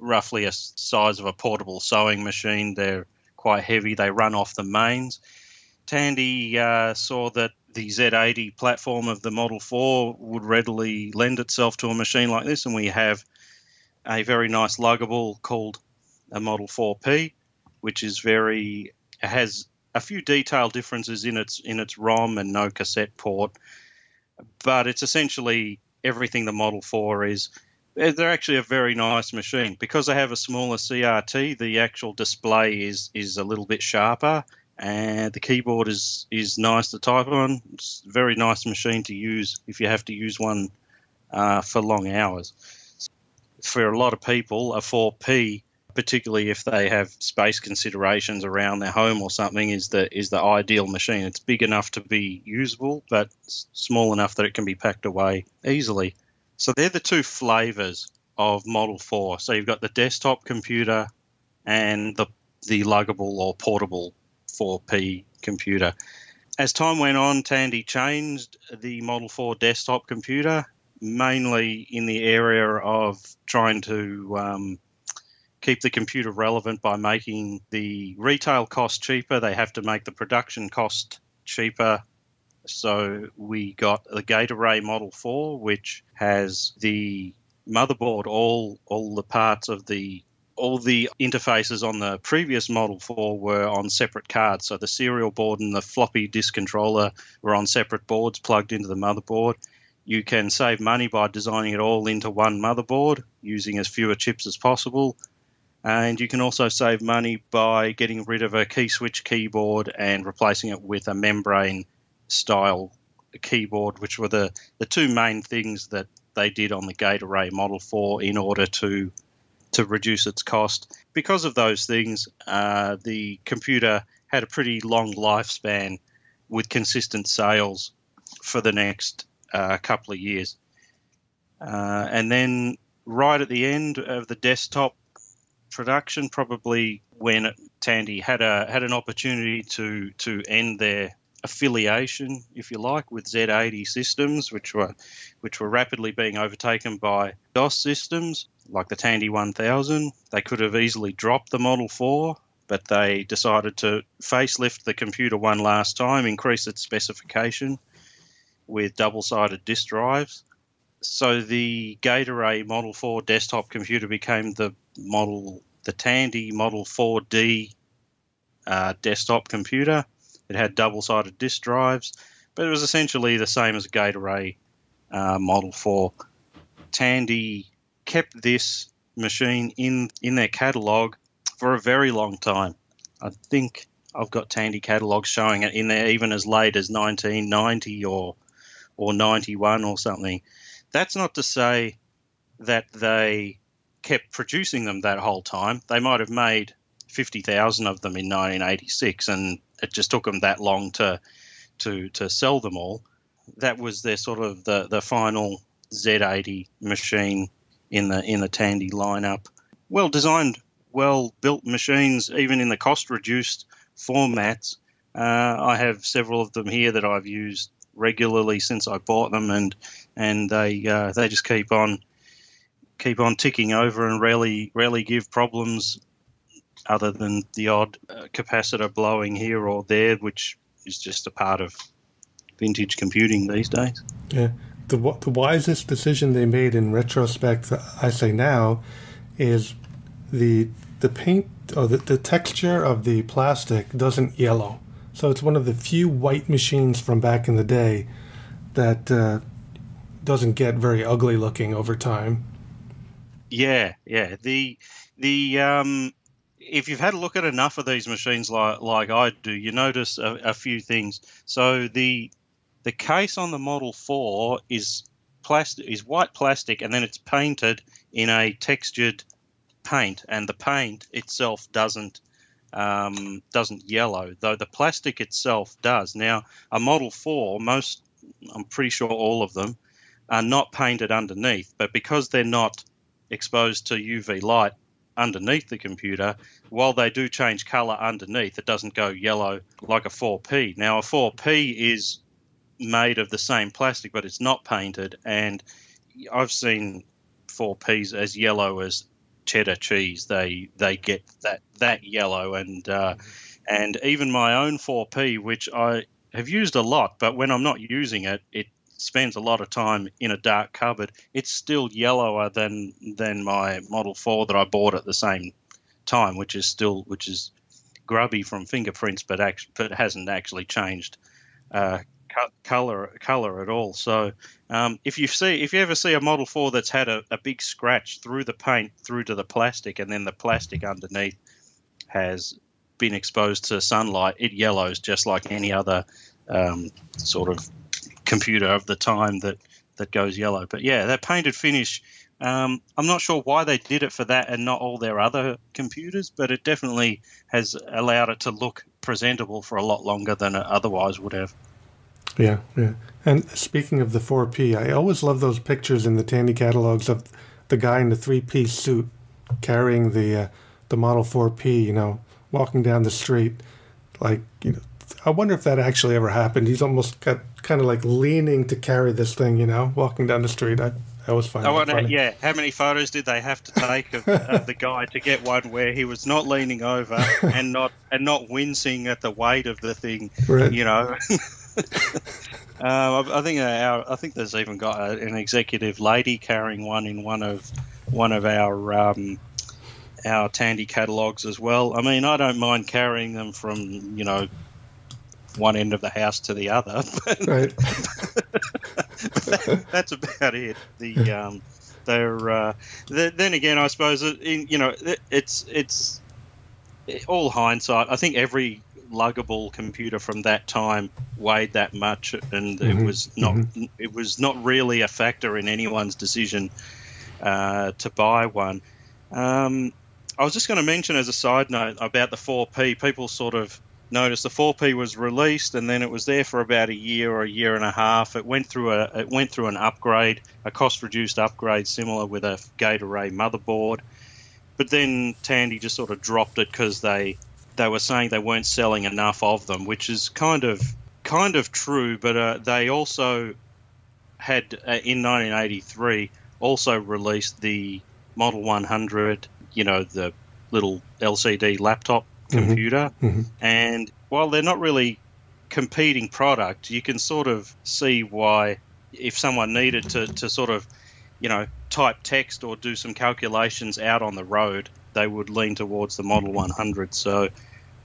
roughly a size of a portable sewing machine. They're quite heavy. They run off the mains. Tandy saw that the Z80 platform of the Model 4 would readily lend itself to a machine like this, and we have a very nice luggable called a Model 4P, which is has a few detail differences in its ROM and no cassette port, but it's essentially everything the Model 4 is. They're actually a very nice machine. Because they have a smaller CRT, the actual display is a little bit sharper, and the keyboard is nice to type on. It's a very nice machine to use if you have to use one for long hours. For a lot of people, a 4P, particularly if they have space considerations around their home or something, is the ideal machine. It's big enough to be usable, but small enough that it can be packed away easily. So they're the two flavors of Model 4. So you've got the desktop computer and the luggable or portable 4P computer. As time went on, Tandy changed the Model 4 desktop computer, mainly in the area of trying to keep the computer relevant by making the retail cost cheaper. They have to make the production cost cheaper. So we got the gate array Model 4, which has the motherboard, all the parts of all the interfaces on the previous Model 4 were on separate cards. So the serial board and the floppy disk controller were on separate boards plugged into the motherboard. You can save money by designing it all into one motherboard, using as fewer chips as possible. And you can also save money by getting rid of a key switch keyboard and replacing it with a membrane style keyboard, which were the two main things that they did on the gate array Model 4 in order to reduce its cost. Because of those things, the computer had a pretty long lifespan with consistent sales for the next couple of years. And then right at the end of the desktop production, probably when Tandy had an opportunity to end their affiliation, if you like, with Z80 systems, which were rapidly being overtaken by DOS systems like the Tandy 1000. They could have easily dropped the Model 4, but they decided to facelift the computer one last time, increase its specification with double-sided disk drives. So the gate array Model 4 desktop computer became the Tandy Model 4D desktop computer. It had double-sided disk drives, but it was essentially the same as a gate array Model 4. Tandy kept this machine in their catalogue for a very long time. I think I've got Tandy catalogues showing it in there even as late as 1990 or 91 or something. That's not to say that they kept producing them that whole time. They might have made 50,000 of them in 1986, and it just took them that long to sell them all. That was their sort of the final Z80 machine in the Tandy lineup. Well designed, well built machines, even in the cost reduced formats. I have several of them here that I've used regularly since I bought them, and they just keep on ticking over and rarely give problems, other than the odd capacitor blowing here or there, which is just a part of vintage computing these days. Yeah, the wisest decision they made in retrospect, I say now, is the paint or the texture of the plastic doesn't yellow. So it's one of the few white machines from back in the day that doesn't get very ugly looking over time. Yeah. if you've had a look at enough of these machines like I do, you notice a few things. So the case on the Model 4 is white plastic, and then it's painted in a textured paint, and the paint itself doesn't yellow, though the plastic itself does. Now, a Model 4, I'm pretty sure all of them, are not painted underneath, but because they're not exposed to UV light underneath the computer, while they do change color underneath, it doesn't go yellow like a 4P. Now, a 4P is made of the same plastic, but it's not painted, and I've seen 4Ps as yellow as cheddar cheese. They get that yellow, and even my own 4P, which I have used a lot, but when I'm not using it, it spends a lot of time in a dark cupboard. It's still yellower than my Model 4 that I bought at the same time, which is grubby from fingerprints, but hasn't actually changed color at all. So if you ever see a Model 4 that's had a big scratch through the paint through to the plastic, and then the plastic underneath has been exposed to sunlight, it yellows just like any other sort of computer of the time that goes yellow. But yeah, that painted finish, I'm not sure why they did it for that and not all their other computers, but it definitely has allowed it to look presentable for a lot longer than it otherwise would have. Yeah. And speaking of the 4P, I always love those pictures in the Tandy catalogs of the guy in the 3-piece suit carrying the Model 4P, walking down the street. Like, I wonder if that actually ever happened. He's almost got kind of like leaning to carry this thing, walking down the street. I always find that funny. Yeah, how many photos did they have to take of the guy to get one where he was not leaning over and not wincing at the weight of the thing, right. I think there's even got an executive lady carrying one in one of our Tandy catalogs as well. I mean, I don't mind carrying them from one end of the house to the other, but right. That's about it. Then again, I suppose it's all hindsight. I think every luggable computer from that time weighed that much, and it was not really a factor in anyone's decision to buy one. I was just going to mention as a side note about the 4P. People sort of noticed the 4P was released, and then it was there for about a year or a year and a half. It went through an upgrade, a cost-reduced upgrade, similar with a gate array motherboard. But then Tandy just sort of dropped it because they were saying they weren't selling enough of them, which is kind of true. But they also had in 1983 also released the Model 100, the little LCD laptop computer. And while they're not really competing product, you can sort of see why, if someone needed to sort of type text or do some calculations out on the road, they would lean towards the Model 100. So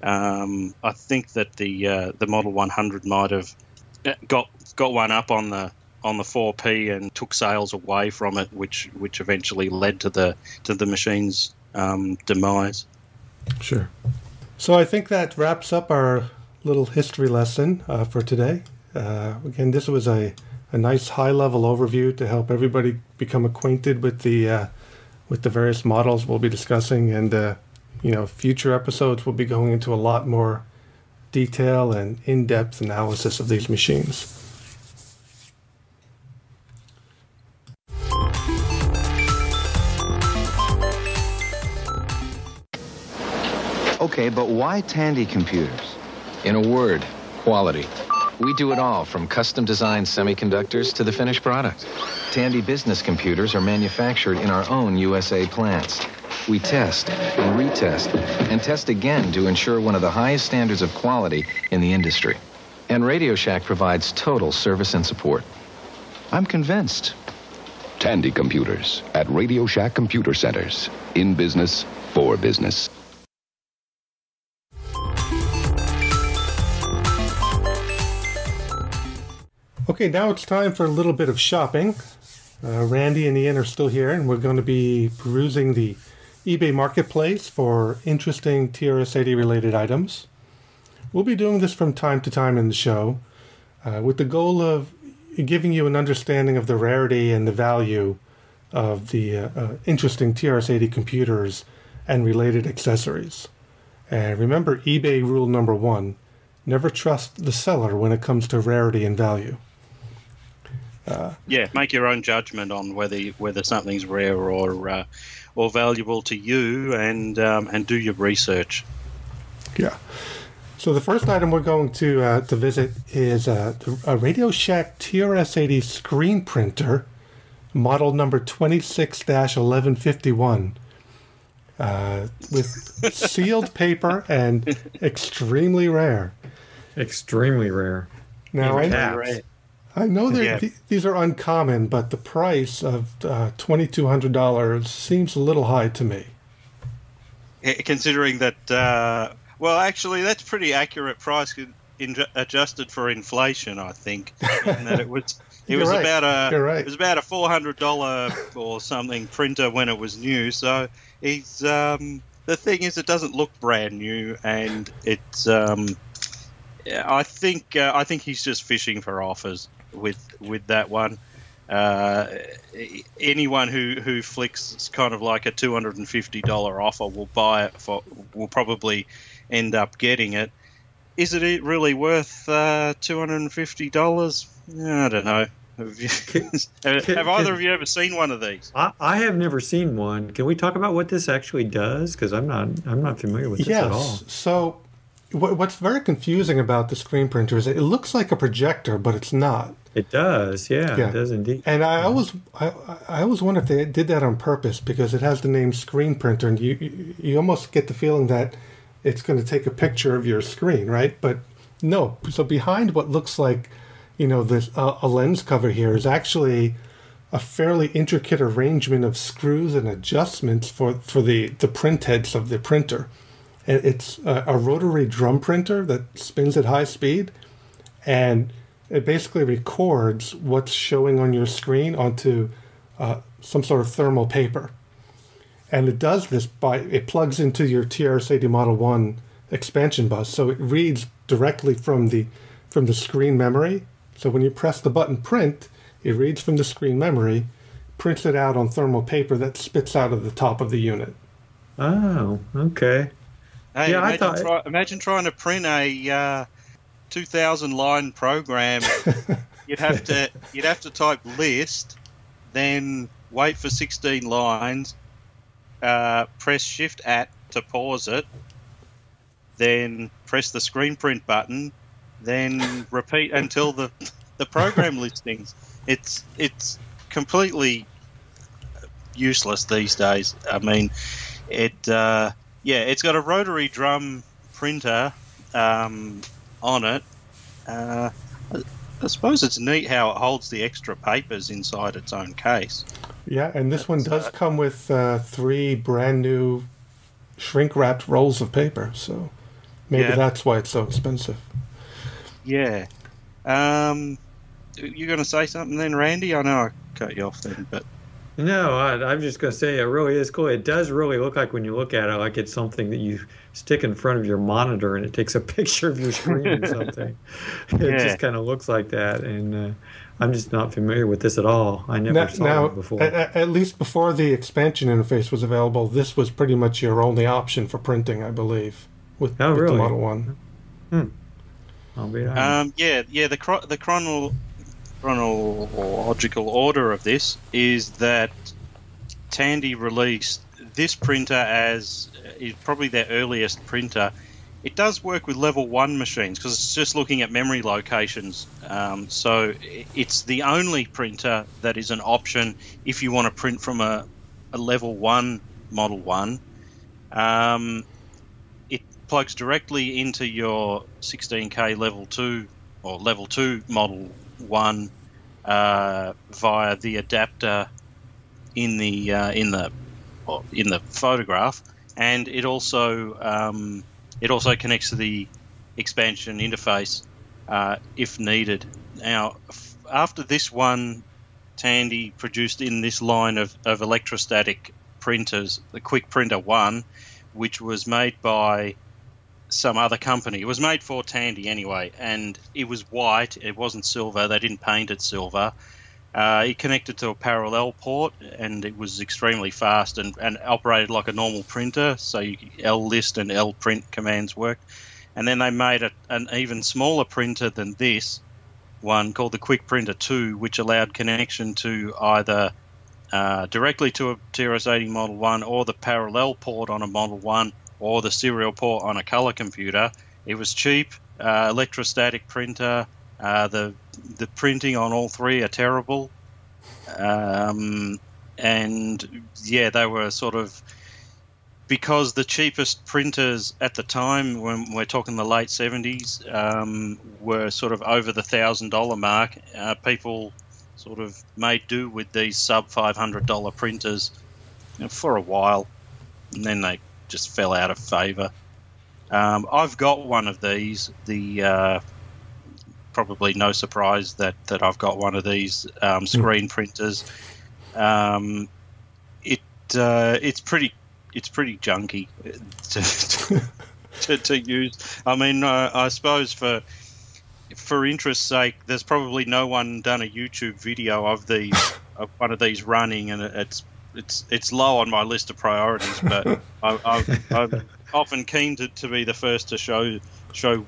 I think that the Model 100 might have got one up on the 4P and took sales away from it, which eventually led to the machine's demise. Sure. So I think that wraps up our little history lesson for today. Again, this was a nice high-level overview to help everybody become acquainted with the various models we'll be discussing, and future episodes will be going into a lot more detail and in-depth analysis of these machines. Okay, but why Tandy computers? In a word, quality. We do it all, from custom-designed semiconductors to the finished product. Tandy business computers are manufactured in our own USA plants. We test and retest and test again to ensure one of the highest standards of quality in the industry. And Radio Shack provides total service and support. I'm convinced. Tandy Computers at Radio Shack Computer Centers. In business, for business. Okay, now it's time for a little bit of shopping. Randy and Ian are still here, and we're going to be perusing the eBay Marketplace for interesting TRS-80 related items. We'll be doing this from time to time in the show with the goal of giving you an understanding of the rarity and the value of the interesting TRS-80 computers and related accessories. And remember eBay rule number 1, never trust the seller when it comes to rarity and value. Make your own judgment on whether something's rare or valuable to you, and do your research. Yeah. So the first item we're going to visit is a Radio Shack TRS-80 screen printer, model number 26-1151, with sealed paper and extremely rare. Extremely rare. Now I know these are uncommon, but the price of $2,200 seems a little high to me. Considering that, well, actually, that's pretty accurate price adjusted for inflation, I think. And that it was about a $400 or something printer when it was new. So he's the thing is, it doesn't look brand new, and it's I think he's just fishing for offers with that one. Anyone who flicks kind of like a $250 offer will buy it will probably end up getting it. Is it really worth $250? I don't know. Have either of you ever seen one of these? I have never seen one. Can we talk about what this actually does? Because I'm not familiar with this at all. So what's very confusing about the screen printer is it looks like a projector, but it's not. It does, yeah. It does indeed. And I always wonder if they did that on purpose, because it has the name screen printer, and you almost get the feeling that it's going to take a picture of your screen, right? But no. So behind what looks like, this a lens cover here is actually a fairly intricate arrangement of screws and adjustments for the print heads of the printer. And it's a rotary drum printer that spins at high speed, and it basically records what's showing on your screen onto some sort of thermal paper. And it does this it plugs into your TRS-80 Model 1 expansion bus, so it reads directly from the screen memory. So when you press the button print, it reads from the screen memory, prints it out on thermal paper that spits out of the top of the unit. Oh, okay. Hey, yeah, imagine trying to print a 2,000-line program. You'd have to type list, then wait for 16 lines, press Shift-at to pause it, then press the screen print button, then repeat until the program listings. It's completely useless these days. I mean, it's got a rotary drum printer on it. I suppose it's neat how it holds the extra papers inside its own case. Yeah, and this one does come with 3 brand new shrink-wrapped rolls of paper, so maybe that's why it's so expensive. Yeah. You going to say something then, Randy? I know I cut you off then, but... No, I'm just going to say it really is cool. It does really look like, when you look at it, like it's something that you stick in front of your monitor and it takes a picture of your screen or something. It just kind of looks like that, and I'm just not familiar with this at all. I never saw it before. At least before the expansion interface was available, this was pretty much your only option for printing, I believe, with the Model 1. I'll be honest. The chronological order of this is that Tandy released this printer as is probably their earliest printer. It does work with level 1 machines because it's just looking at memory locations. So it's the only printer that is an option if you want to print from a level 1 Model 1. It plugs directly into your 16K level 2 or level 2 Model 1 via the adapter in the photograph, and it also connects to the expansion interface if needed. Now, after this one, Tandy produced in this line of electrostatic printers, the Quick Printer 1, which was made by some other company. It was made for Tandy anyway, and it was white. It wasn't silver. They didn't paint it silver. It connected to a parallel port, and it was extremely fast and operated like a normal printer, so L-list and L-print commands worked. And then they made an even smaller printer than this one called the Quick Printer 2, which allowed connection to either directly to a TRS-80 Model 1 or the parallel port on a Model 1 or the serial port on a colour computer. It was cheap, electrostatic printer. The printing on all three are terrible. And, yeah, they were sort of... Because the cheapest printers at the time, when we're talking the late 70s, were sort of over the $1,000 mark, people sort of made do with these sub $500 printers for a while, and then they just fell out of favour. I've got one of these. Probably no surprise that I've got one of these screen printers. It's pretty junky to use. I mean, I suppose for interest's sake, there's probably no one done a YouTube video of one of these running, and it's low on my list of priorities. But I'm often keen to be the first to show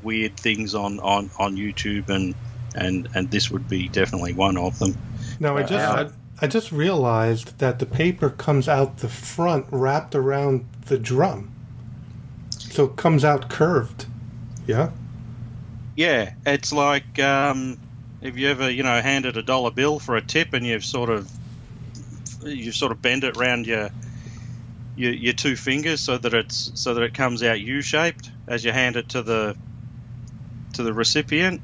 weird things on YouTube, and this would be definitely one of them. No, I just realized that the paper comes out the front wrapped around the drum. So it comes out curved. Yeah? Yeah, it's like if you ever, handed a $1 bill for a tip and you've sort of bent it around your two fingers so that it comes out U-shaped as you hand it to the recipient.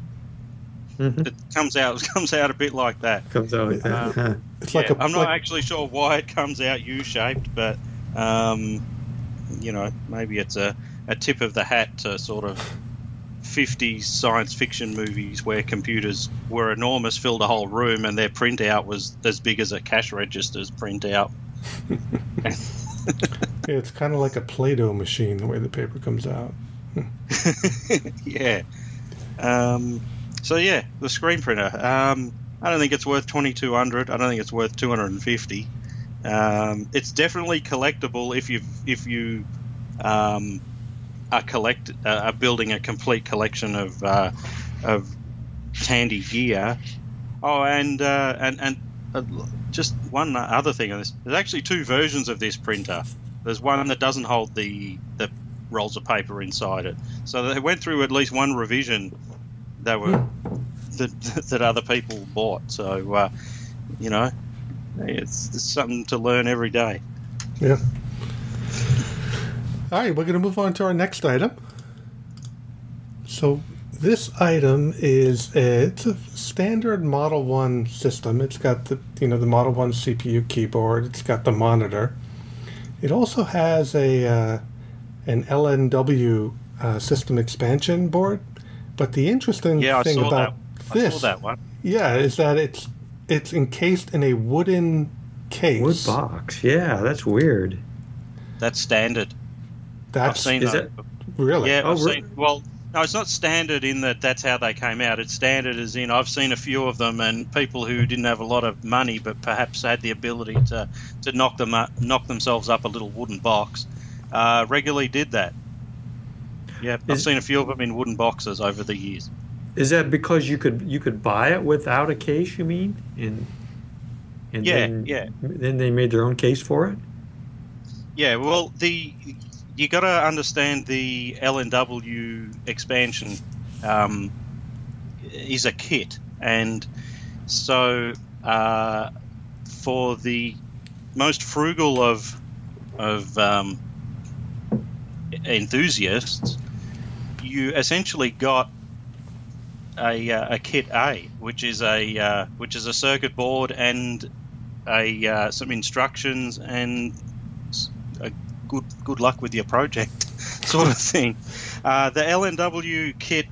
Mm-hmm. It comes out a bit like that. Comes out like that. It's like I'm not actually sure why it comes out U-shaped, but maybe it's a tip of the hat to sort of 50s science fiction movies where computers were enormous, filled a whole room, and their printout was as big as a cash register's printout. Yeah, it's kind of like a Play-Doh machine, the way the paper comes out. Yeah. So yeah, the screen printer. I don't think it's worth $2,200. I don't think it's worth $250. It's definitely collectible if you are building a complete collection of Tandy gear. Oh, and just one other thing on this. There's actually two versions of this printer. There's one that doesn't hold the rolls of paper inside it. So they went through at least one revision that other people bought. So, it's something to learn every day. Yeah. All right, we're going to move on to our next item. So this item it's a standard Model 1 system. It's got the Model 1 CPU keyboard. It's got the monitor. It also has an LNW system expansion board. But the interesting thing about this, I saw that one. Yeah, is that it's encased in a wooden case. Wood box. Yeah, that's weird. That's standard. I've seen that. Really? Yeah, I've seen. Well, no, it's not standard in that's how they came out. It's standard as in I've seen a few of them, and people who didn't have a lot of money but perhaps had the ability to knock themselves up a little wooden box regularly did that. Yeah, I've seen a few of them in wooden boxes over the years. Is that because you could buy it without a case, you mean? And then they made their own case for it? Yeah, well, you got to understand the LNW expansion is a kit, and so for the most frugal of enthusiasts, you essentially got a kit A, which is a circuit board and some instructions and a good luck with your project sort of thing. The LNW kit,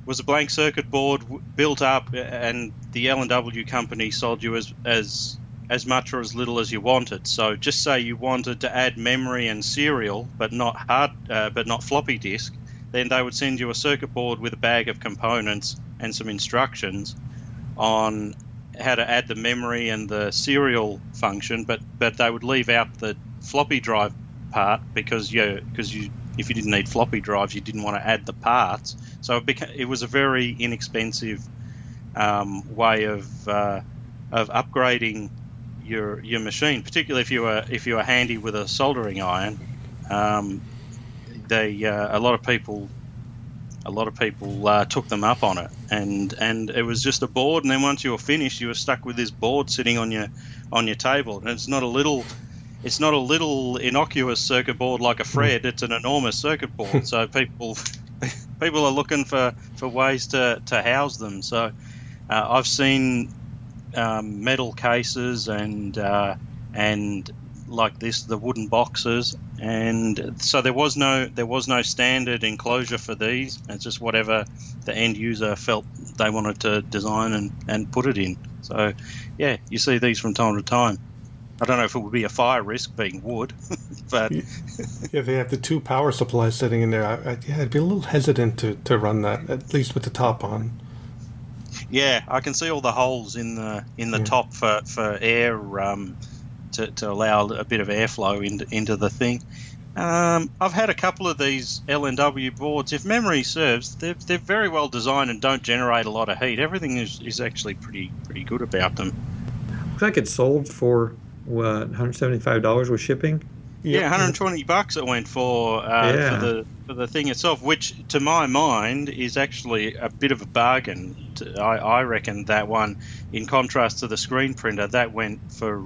was a blank circuit board built up, and the LNW company sold you as as much or as little as you wanted. So just say you wanted to add memory and serial, but not floppy disk, then they would send you a circuit board with a bag of components and some instructions on how to add the memory and the serial function, but they would leave out the floppy drive part because if you didn't need floppy drives, you didn't want to add the parts. So it was a very inexpensive way of upgrading your machine, particularly if you were handy with a soldering iron. A lot of people took them up on it, and it was just a board, and then once you were finished, you were stuck with this board sitting on your table, and it's not a little innocuous circuit board like a Fred. It's an enormous circuit board. So people are looking for ways to house them. So I've seen metal cases and like this, the wooden boxes, and so there was no standard enclosure for these. It's just whatever the end user felt they wanted to design and put it in. So yeah, you see these from time to time. I don't know if it would be a fire risk being wood, but yeah, they have the 2 power supplies sitting in there. I'd be a little hesitant to run that, at least with the top on. Yeah, I can see all the holes in the top for air to allow a bit of airflow into the thing. I've had a couple of these LNW boards. If memory serves, they're very well designed and don't generate a lot of heat. Everything is actually pretty good about them. Looks like it sold for what, $175 with shipping? Yeah, $120 it went for the thing itself, which to my mind is actually a bit of a bargain. I reckon that one, in contrast to the screen printer, that went for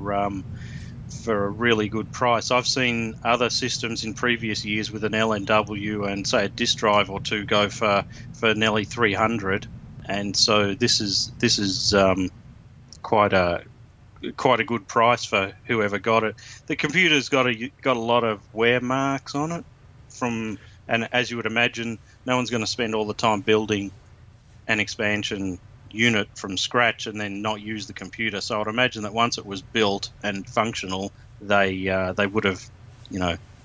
a really good price. I've seen other systems in previous years with an LNW and say a disk drive or two go for nearly $300, and so this is quite a good price for whoever got it. The computer's got a lot of wear marks on it and as you would imagine, no one's going to spend all the time building an expansion unit from scratch and then not use the computer. So I'd imagine that once it was built and functional, they would have,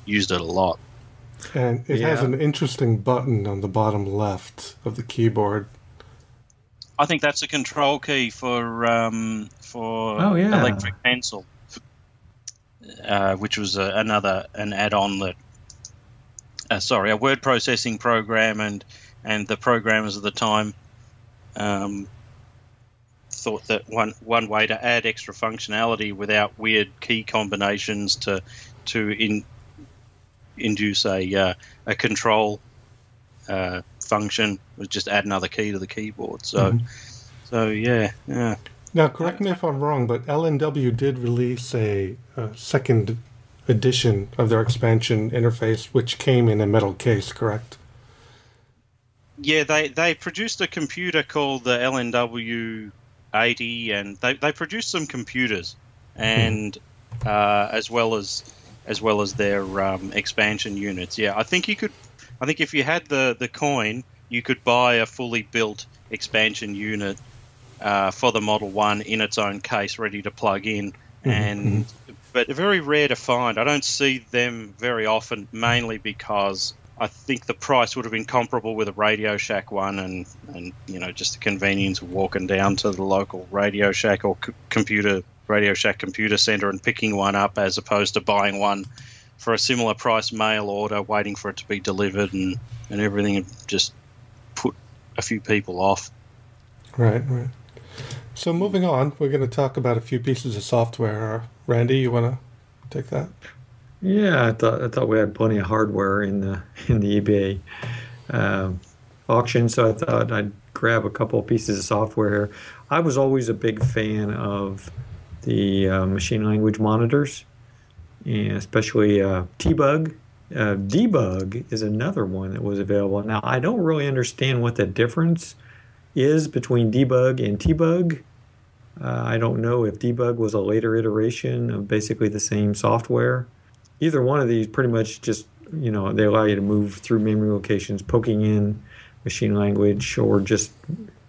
used it a lot. And it has an interesting button on the bottom left of the keyboard. I think that's a control key for electric pencil, which was an add-on that. A word processing program, and the programmers at the time thought that one way to add extra functionality without weird key combinations to induce a control function was just add another key to the keyboard. So yeah. Now, correct me if I'm wrong, but LNW did release a second edition of their expansion interface, which came in a metal case, correct? Yeah, they produced a computer called the LNW-80, and they produced some computers, and as well as their expansion units. Yeah, I think if you had the coin, you could buy a fully built expansion unit for the Model 1 in its own case, ready to plug in, but they're very rare to find. I don't see them very often, mainly because I think the price would have been comparable with a Radio Shack one, and just the convenience of walking down to the local Radio Shack or Radio Shack computer center and picking one up, as opposed to buying one for a similar price mail order, waiting for it to be delivered, and everything, and just put a few people off. Right. So moving on, we're going to talk about a few pieces of software. Randy, you want to take that? Yeah, I thought we had plenty of hardware in the eBay auction, so I thought I'd grab a couple of pieces of software here. I was always a big fan of the machine language monitors, and especially T-Bug. Debug is another one that was available. Now, I don't really understand what the difference is between Debug and T-Bug. I don't know if Debug was a later iteration of basically the same software. Either one of these pretty much just, they allow you to move through memory locations, poking in machine language, or just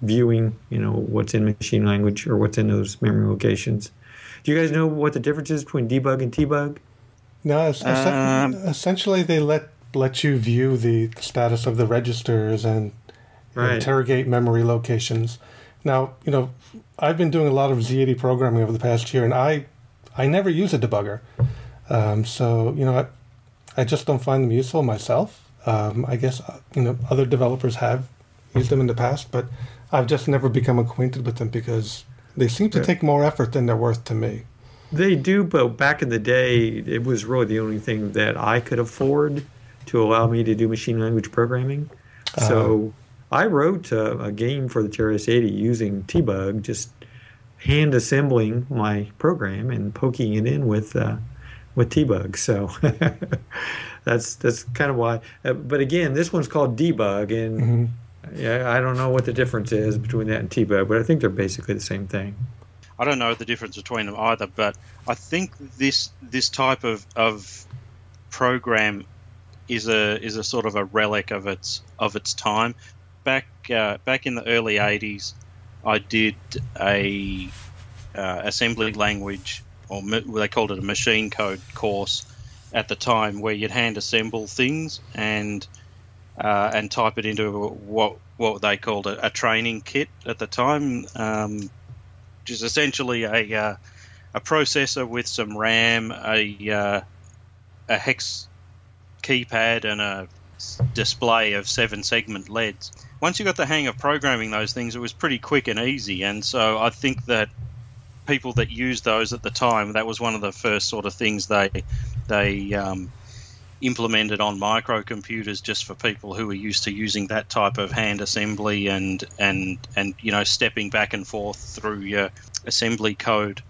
viewing, what's in machine language or what's in those memory locations. Do you guys know what the difference is between debug and T-bug? No, essentially they let you view the status of the registers and interrogate memory locations. Now, I've been doing a lot of Z80 programming over the past year, and I never use a debugger. So, I just don't find them useful myself. I guess, other developers have used them in the past, but I've just never become acquainted with them because they seem to take more effort than they're worth to me. They do, but back in the day, it was really the only thing that I could afford to allow me to do machine language programming. So I wrote a game for the TRS-80 using T-Bug, just hand assembling my program and poking it in with T-Bug. So that's kind of why. But again, this one's called debug, and I don't know what the difference is between that and T-Bug, but I think they're basically the same thing. I don't know the difference between them either, but I think this type of program is a sort of a relic of its time. Back in the early 80s, I did a assembly language, or they called it a machine code course at the time, where you'd hand assemble things and type it into what they called a training kit at the time. Which is essentially a processor with some RAM, a hex keypad, and a display of 7-segment LEDs. Once you got the hang of programming those things, it was pretty quick and easy. And so I think that people that used those at the time, that was one of the first sort of things they implemented on microcomputers, just for people who were used to using that type of hand assembly and stepping back and forth through your assembly code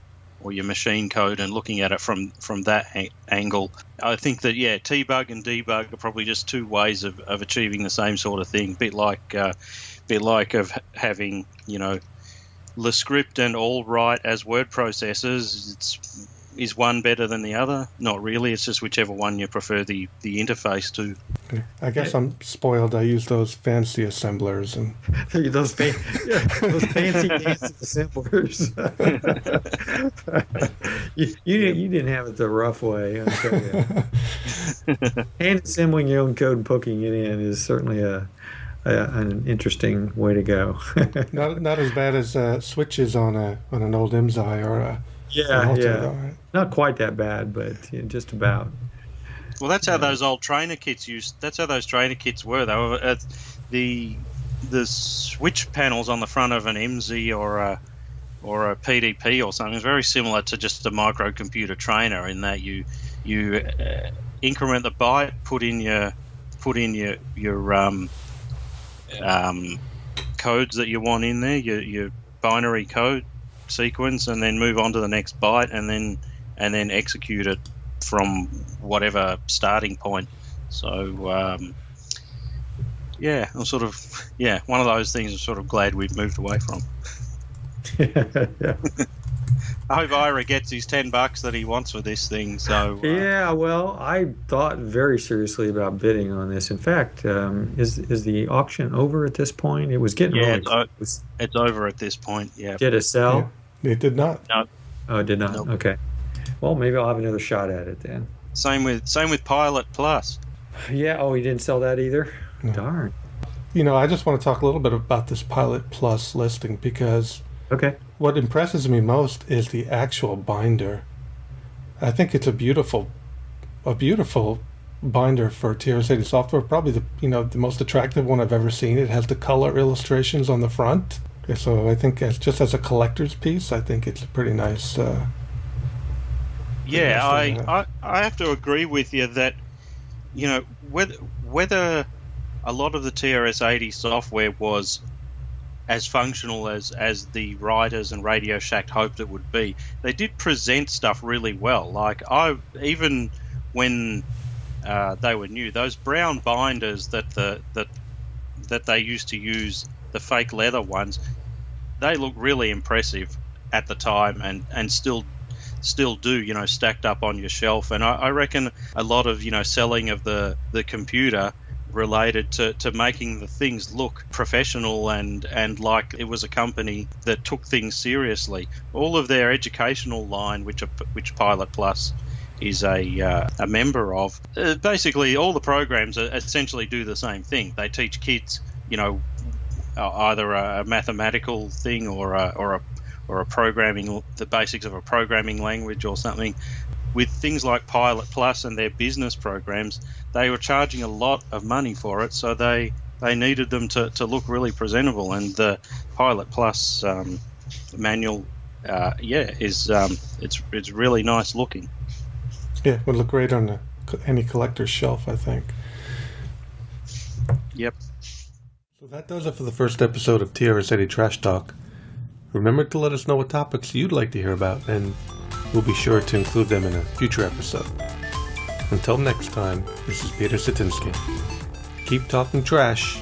or your machine code and looking at it from that angle. I think that T-Bug and debug are probably just two ways of achieving the same sort of thing. Bit like of having LaScript and AllWrite as word processors. Is one better than the other? Not really. It's just whichever one you prefer the interface to. Okay. I guess I'm spoiled. I use those fancy assemblers and those fancy assemblers. you didn't have it the rough way. I'll tell you. Hand assembling your own code and poking it in is certainly an interesting way to go. not as bad as switches on an old MSI or a. Right? Not quite that bad, but just about. Well, that's how those old trainer kits used. That's how those trainer kits were. They were the switch panels on the front of an MZ or a PDP or something is very similar to just a microcomputer trainer in that you increment the byte, put in your codes that you want in there, your binary code sequence, and then move on to the next byte, and then execute it from whatever starting point. So I'm sort of one of those things I'm sort of glad we've moved away from. I hope Ira gets his $10 that he wants for this thing. So well, I thought very seriously about bidding on this. In fact, is the auction over at this point? It was getting it's over at this point. Yeah. Did it sell? Yeah. It did not. No. Oh, it did not. Nope. Okay. Well, maybe I'll have another shot at it then. Same with Pilot Plus. Yeah. Oh, he didn't sell that either. No. Darn. I just want to talk a little bit about this Pilot Plus listing because what impresses me most is the actual binder. I think it's a beautiful binder for TRS-80 software. Probably the most attractive one I've ever seen. It has the color illustrations on the front. So I think just as a collector's piece, I think it's a pretty nice. I have to agree with you that whether a lot of the TRS-80 software was as functional as the writers and Radio Shack hoped it would be, they did present stuff really well. Like even when they were new, those brown binders that they used to use, the fake leather ones, they look really impressive at the time and still do, stacked up on your shelf. And I reckon a lot of, selling of the computer related to making the things look professional and like it was a company that took things seriously. All of their educational line, which Pilot Plus is a member of, basically all the programs essentially do the same thing. They teach kids, either a mathematical thing or a programming, the basics of a programming language or something. With things like Pilot Plus and their business programs, they were charging a lot of money for it, so they needed them to look really presentable. And the Pilot Plus manual, it's really nice looking. Yeah, would look great on any collector's shelf, I think. Yep. So that does it for the first episode of TRS-80 Trash Talk. Remember to let us know what topics you'd like to hear about, and we'll be sure to include them in a future episode. Until next time, this is Peter Cetinski. Keep talking trash.